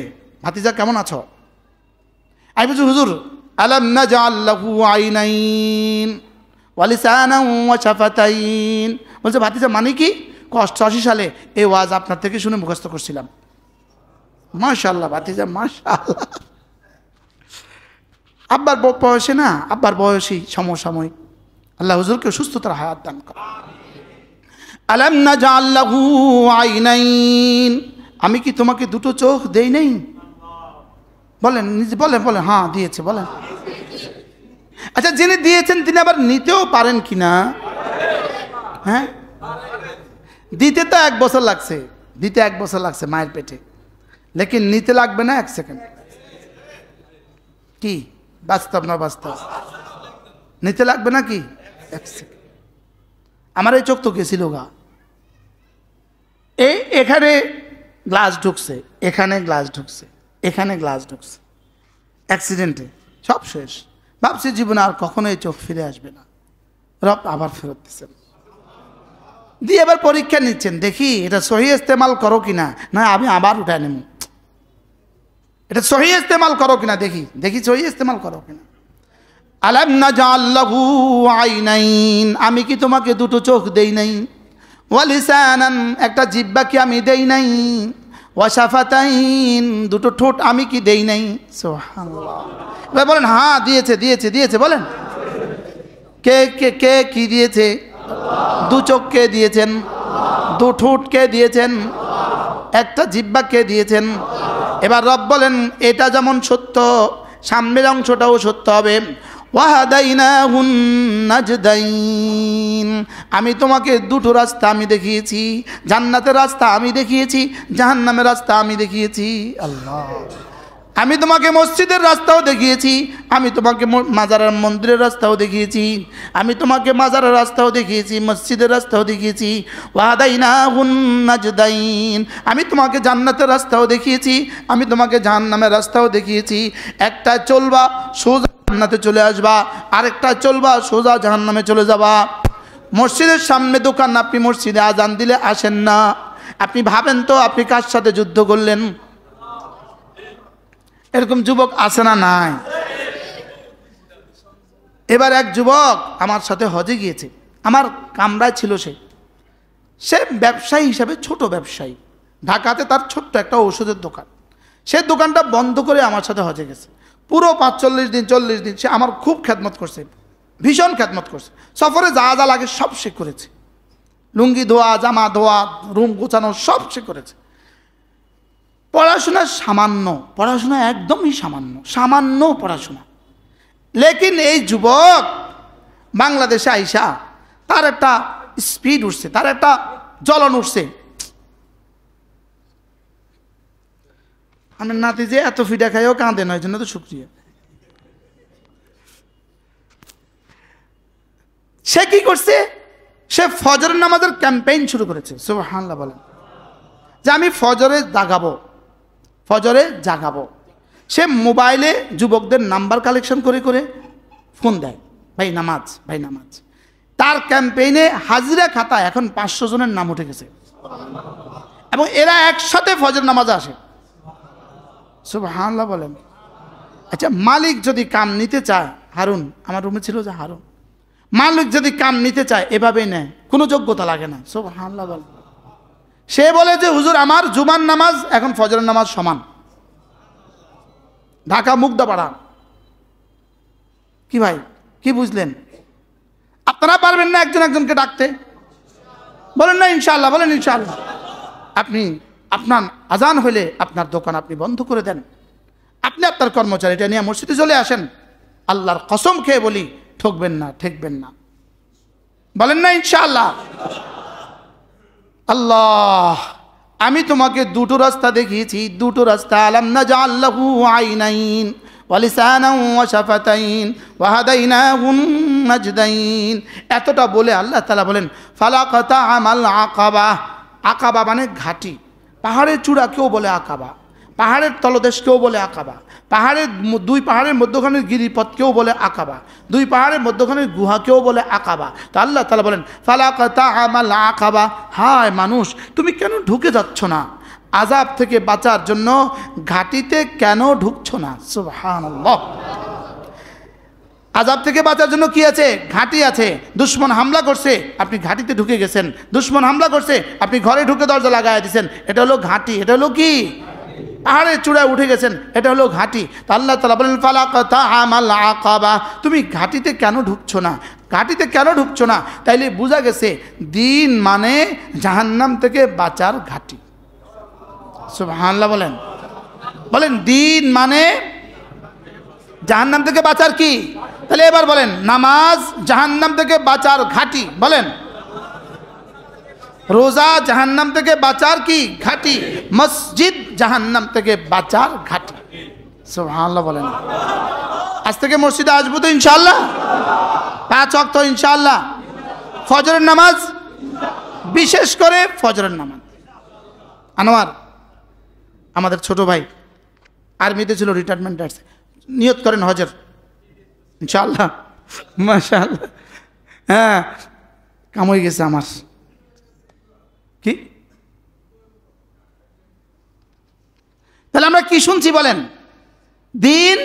ভাতিজা কেমন আছো? আমি বলছি, হুজুর আলাম নাজআল লাহু আইনাইন ওয়া লিসানান ওয়া শাফাতাইন। বলছে, ভাতিজা মানে কি? 88 সালে এই ওয়াজ আপনার থেকে শুনে মুখস্থ করছিলাম। মাশাআল্লাহ ভাতিজা, মাশাআল্লাহ। আব্বার বয়সে না, আব্বার বয়সী সমসাময়িক। আল্লাহ হুজুরকে সুস্থতার হায়াত দান করে। আলাম নাজআল লাহু আইনাইন, আমি কি তোমাকে দুটো চোখ দেই নাই? বলেন, নিজে বলেন, বলেন হ্যাঁ দিয়েছে, বলেন। আচ্ছা, যিনি দিয়েছেন তিনি আবার নিতেও পারেন কিনা? হ্যাঁ, দিতে তো 1 বছর লাগছে, দিতে 1 বছর লাগছে মায়ের পেটে, লেকিন নিতে লাগবে না 1 সেকেন্ড। কি বাস্তব না বাস্তব? নিতে লাগবে নাকি? এক সেকেন্ড। আমার এই চোখ তো গেছিল গা। এখানে গ্লাস ঢুকছে, এখানে গ্লাস ঢুকছে, এখানে গ্লাস ঢুকছে, অ্যাক্সিডেন্টে সব শেষ। ভাবছি জীবনে আর কখনো এই চোখ ফিরে আসবে না। রব আবার ফেরত দিচ্ছেন, দিয়ে এবার পরীক্ষা নিচ্ছেন, দেখি এটা সহি ইস্তেমাল করো কিনা, না আমি আবার উঠায় নেব। এটা সহি ইস্তেমাল করো কিনা, দেখি দেখি সহি ইস্তেমাল করো কিনা। আলাম নাজআল লাহু আইনাইন, আমি কি তোমাকে দুটো চোখ দেই নাই? ওয়া লিসানান, একটা জিহ্বা কি আমি দেই নাই? ওয়া শাফাতাইন, দুটো ঠোঁট আমি কি দেই নাই? সুবহানাল্লাহ। এবার বলেন হ্যাঁ দিয়েছে, দিয়েছে, দিয়েছে। বলেন কে কে কে কি দিয়েছে? দু চোখ কে দিয়েছেন? দু ঠোঁট কে দিয়েছেন? একটা জিহ্বা কে দিয়েছেন? এবার রব বলেন এটা যেমন সত্য, সামনের অংশটাও সত্য হবে। ওয়াহাদাইনাহুন নাজদাইন, আমি তোমাকে দুটো রাস্তা আমি দেখিয়েছি, জান্নাতের রাস্তা আমি দেখিয়েছি, জাহান্নামের রাস্তা আমি দেখিয়েছি। আল্লাহ, আমি তোমাকে মসজিদের রাস্তাও দেখিয়েছি, আমি তোমাকে মাজারের মন্দিরের রাস্তাও দেখিয়েছি, আমি তোমাকে মাজারের রাস্তাও দেখিয়েছি, মসজিদের রাস্তাও দেখিয়েছি। ওয়াহাদাইনাহুন নাজদাইন, আমি তোমাকে জান্নাতের রাস্তাও দেখিয়েছি, আমি তোমাকে জাহান্নামের রাস্তাও দেখিয়েছি। একটা চলবা সোজা জান্নাতে চলে আসবা, আরেকটা চলবা সোজা জাহান্নামে চলে যাবা। মসজিদের সামনে দোকান, আপনি মসজিদে আজান দিলে আসেন না। আপনি ভাবেন তো আপনি কার সাথে যুদ্ধ করলেন? এরকম যুবক আছে না নাই? এবার এক যুবক আমার সাথে হজে গিয়েছে, আমার কামরায় ছিল। সে ব্যবসায়ী হিসাবে ছোট ব্যবসায়ী, ঢাকাতে তার ছোট্ট একটা ওষুধের দোকান। সে দোকানটা বন্ধ করে আমার সাথে হজে গেছে। পুরো 45 দিন 40 দিন সে আমার খুব খেদমত করছে, ভীষণ খেদমত করছে। সফরে যা যা লাগে সব সে করেছে, লুঙ্গি ধোয়া, জামা ধোয়া, রুম গোছানো সব সে করেছে। পড়াশোনা সামান্য, পড়াশোনা একদমই সামান্য, সামান্য পড়াশোনা। লেকিন এই যুবক বাংলাদেশে আইসা তার একটা স্পিড উঠছে, তার একটা জ্বলন উঠছে। আমার নাতি যে এত ফিডা খাইও কাঁদে না, এই জন্য তো শুক্রিয়া। সে কি করছে? সে ফজরের নামাজের ক্যাম্পেইন শুরু করেছে। সুবহানাল্লাহ বলেন, যে আমি ফজরে জাগাবো, ফজরে জাগাবো। সে মোবাইলে যুবকদের নাম্বার কালেকশন করে করে ফোন দেয়, ভাই নামাজ, ভাই নামাজ। তার ক্যাম্পেইনে হাজিরা খাতা এখন 500 জনের নাম উঠে গেছে, এবং এরা একসাথে ফজর নামাজে আসে। সুবহানাল্লাহ বলেন। আচ্ছা, মালিক যদি কাম নিতে চায়, হারুন আমার রুমে ছিল যে হারুন, মালিক যদি কাম নিতে চায় এভাবেই নেয়, কোনো যোগ্যতা লাগে না। সুবহানাল্লাহ বলেন। সে বলে যে হুজুর আমার জুমার নামাজ এখন ফজরের নামাজ সমান। ঢাকা মুগদাপাড়া। কি ভাই, কি বুঝলেন? আপনারা পারবেন না একজন একজনকে ডাকতে? বলেন না ইনশাআল্লাহ, বলেন ইনশাআল্লাহ। আপনি আপনার আজান হইলে আপনার দোকান আপনি বন্ধ করে দেন, আপনি আপনার কর্মচারীটা নিয়ে মসজিদে চলে আসেন। আল্লাহর কসম খেয়ে বলি, ঠকবেন না, ঠেকবেন না। বলেন না ইনশাআল্লাহ। আল্লাহ, আমি তোমাকে দুটো রাস্তা দেখিয়েছি, দুটো রাস্তা। আলাম নাজআল লাহু আইনাইন ওয়া লিসানান ওয়া শাফাতাইন ওয়া হাদাইনাহুন নাজদাইন। এতটা বলে আল্লাহ তাআলা বলেন ফালাকাতা আমাল আকাবা। আকাবা মানে ঘাটি, পাহাড়ের চূড়া কেউ বলে আকাবা, পাহাড়ের তলদেশ কেউ বলে আকাবা, পাহাড়ের দুই পাহাড়ের মধ্যখানের গিরিপথ কেউ বলে আকাবা, দুই পাহাড়ের মধ্যখানের গুহা কেউ বলে আকাবা। তো আল্লাহ তাআলা বলেন ফালাকাতা আমাল আকাবা। হায় মানুষ, তুমি কেন ঢুকে যাচ্ছ না? আযাব থেকে বাঁচার জন্য ঘাটিতে কেন ঢুকছো না? সুবহানাল্লাহ। আযাব থেকে বাঁচার জন্য কি আছে? ঘাটি আছে। দুশমন হামলা করছে, আপনি ঘাটিতে ঢুকে গেছেন। দুশমন হামলা করছে, আপনি ঘরে ঢুকে দরজা লাগায় দিয়েছেন। এটা হলো ঘাটি। এটা হলো কি? পাহাড়ের চূড়ায় উঠে গেছেন, এটা হলো ঘাটি। তা আল্লাহ তাআলা বলেন ফালাকাতা আমাল আকাবা। তুমি ঘাটিতে কেন ঢুকছো না? ঘাটিতে কেন ঢুকছো না? তাইলে বোঝা গেছে দিন মানে জাহান্নাম থেকে বাঁচার ঘাটি। সুবহানাল্লাহ বলেন, বলেন দিন মানে জাহান্নাম থেকে বাঁচার কি? তাহলে এবার বলেন নামাজ জাহান্নাম থেকে বাঁচার ঘাটি। বলেন রোজা জাহান্নাম থেকে বাঁচার কি ঘাটি? মসজিদ জাহান্নাম থেকে বাঁচার ঘাটি। সুবহানাল্লাহ বলেন। আজ থেকে মসজিদে আসবো তো ইনশাআল্লাহ। 5 ওয়াক্ত ইনশাআল্লাহ। ফজরের নামাজ, বিশেষ করে ফজরের নামাজ। আনোয়ার আমাদের ছোট ভাই আর্মিতে ছিল, রিটায়ারমেন্ট আসছে, নিয়ত করেন হজের ইনশাআল্লাহ। মাশাআল্লাহ, হ্যাঁ কাম হয়ে গেছে আমার। কি তাহলে আমরা কি শুনছি বলেন? দিন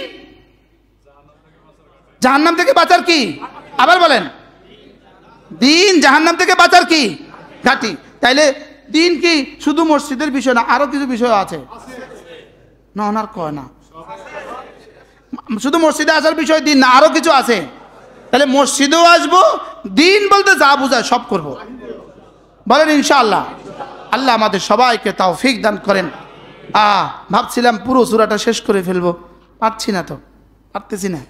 জাহান্নাম থেকে বাঁচার কি? আবার বলেন, দিন জাহান্নাম থেকে বাঁচার কি? ঘাটি। তাইলে দিন কি শুধু মসজিদের বিষয় না, আরো কিছু বিষয় আছে না? ওনার কয় না শুধু মসজিদে আসার বিষয় দিন না, আরো কিছু আছে। তাহলে মসজিদেও আসবো, দিন বলতে যা বোঝায় সব করব, বলেন ইনশাআল্লাহ। আল্লাহ আমাদের সবাইকে তৌফিক দান করেন। ভাবছিলাম পুরো সূরাটা শেষ করে ফেলবো, পারছি না, তো পারতেছি না।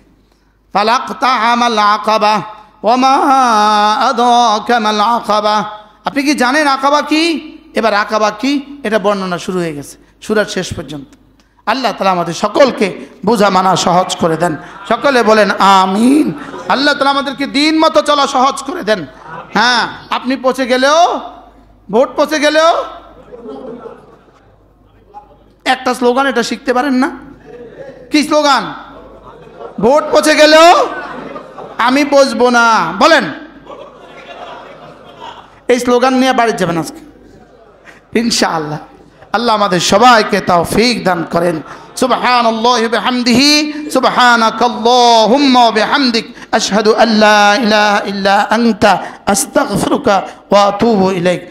ফালাকতাহামাল আকাবা ওমা আদরাকা মাল আকাবা। আপনি কি জানেন আকাবা কি? এবার আকাবা কি এটা বর্ণনা শুরু হয়ে গেছে সূরার শেষ পর্যন্ত। আল্লাহ তাআলা আমাদের সকলকে বোঝা মানা সহজ করে দেন, সকলে বলেন আমিন। আল্লাহ তাআলা আমাদেরকে দিন মতো চলা সহজ করে দেন। হ্যাঁ, আপনি পচে গেলেও, ভোট পচে গেলেও একটা স্লোগান এটা শিখতে পারেন না? কি স্লোগান? ভোট পচে গেলেও আমি বসবো না, বলেন। এই স্লোগান নিয়ে বাড়ি যাবেন আজকে ইনশাআল্লাহ। আল্লাহ আমাদের সবাইকে তৌফিক দান করেন। সুবহানাল্লাহি ওয়া বিহামদিহি, সুবহানাকাল্লাহুম্মা ওয়া বিহামদিক, আশহাদু আল্লা ইলাহা ইল্লা আনতা, আস্তাগফিরুকা ওয়া আতুবু ইলাইক।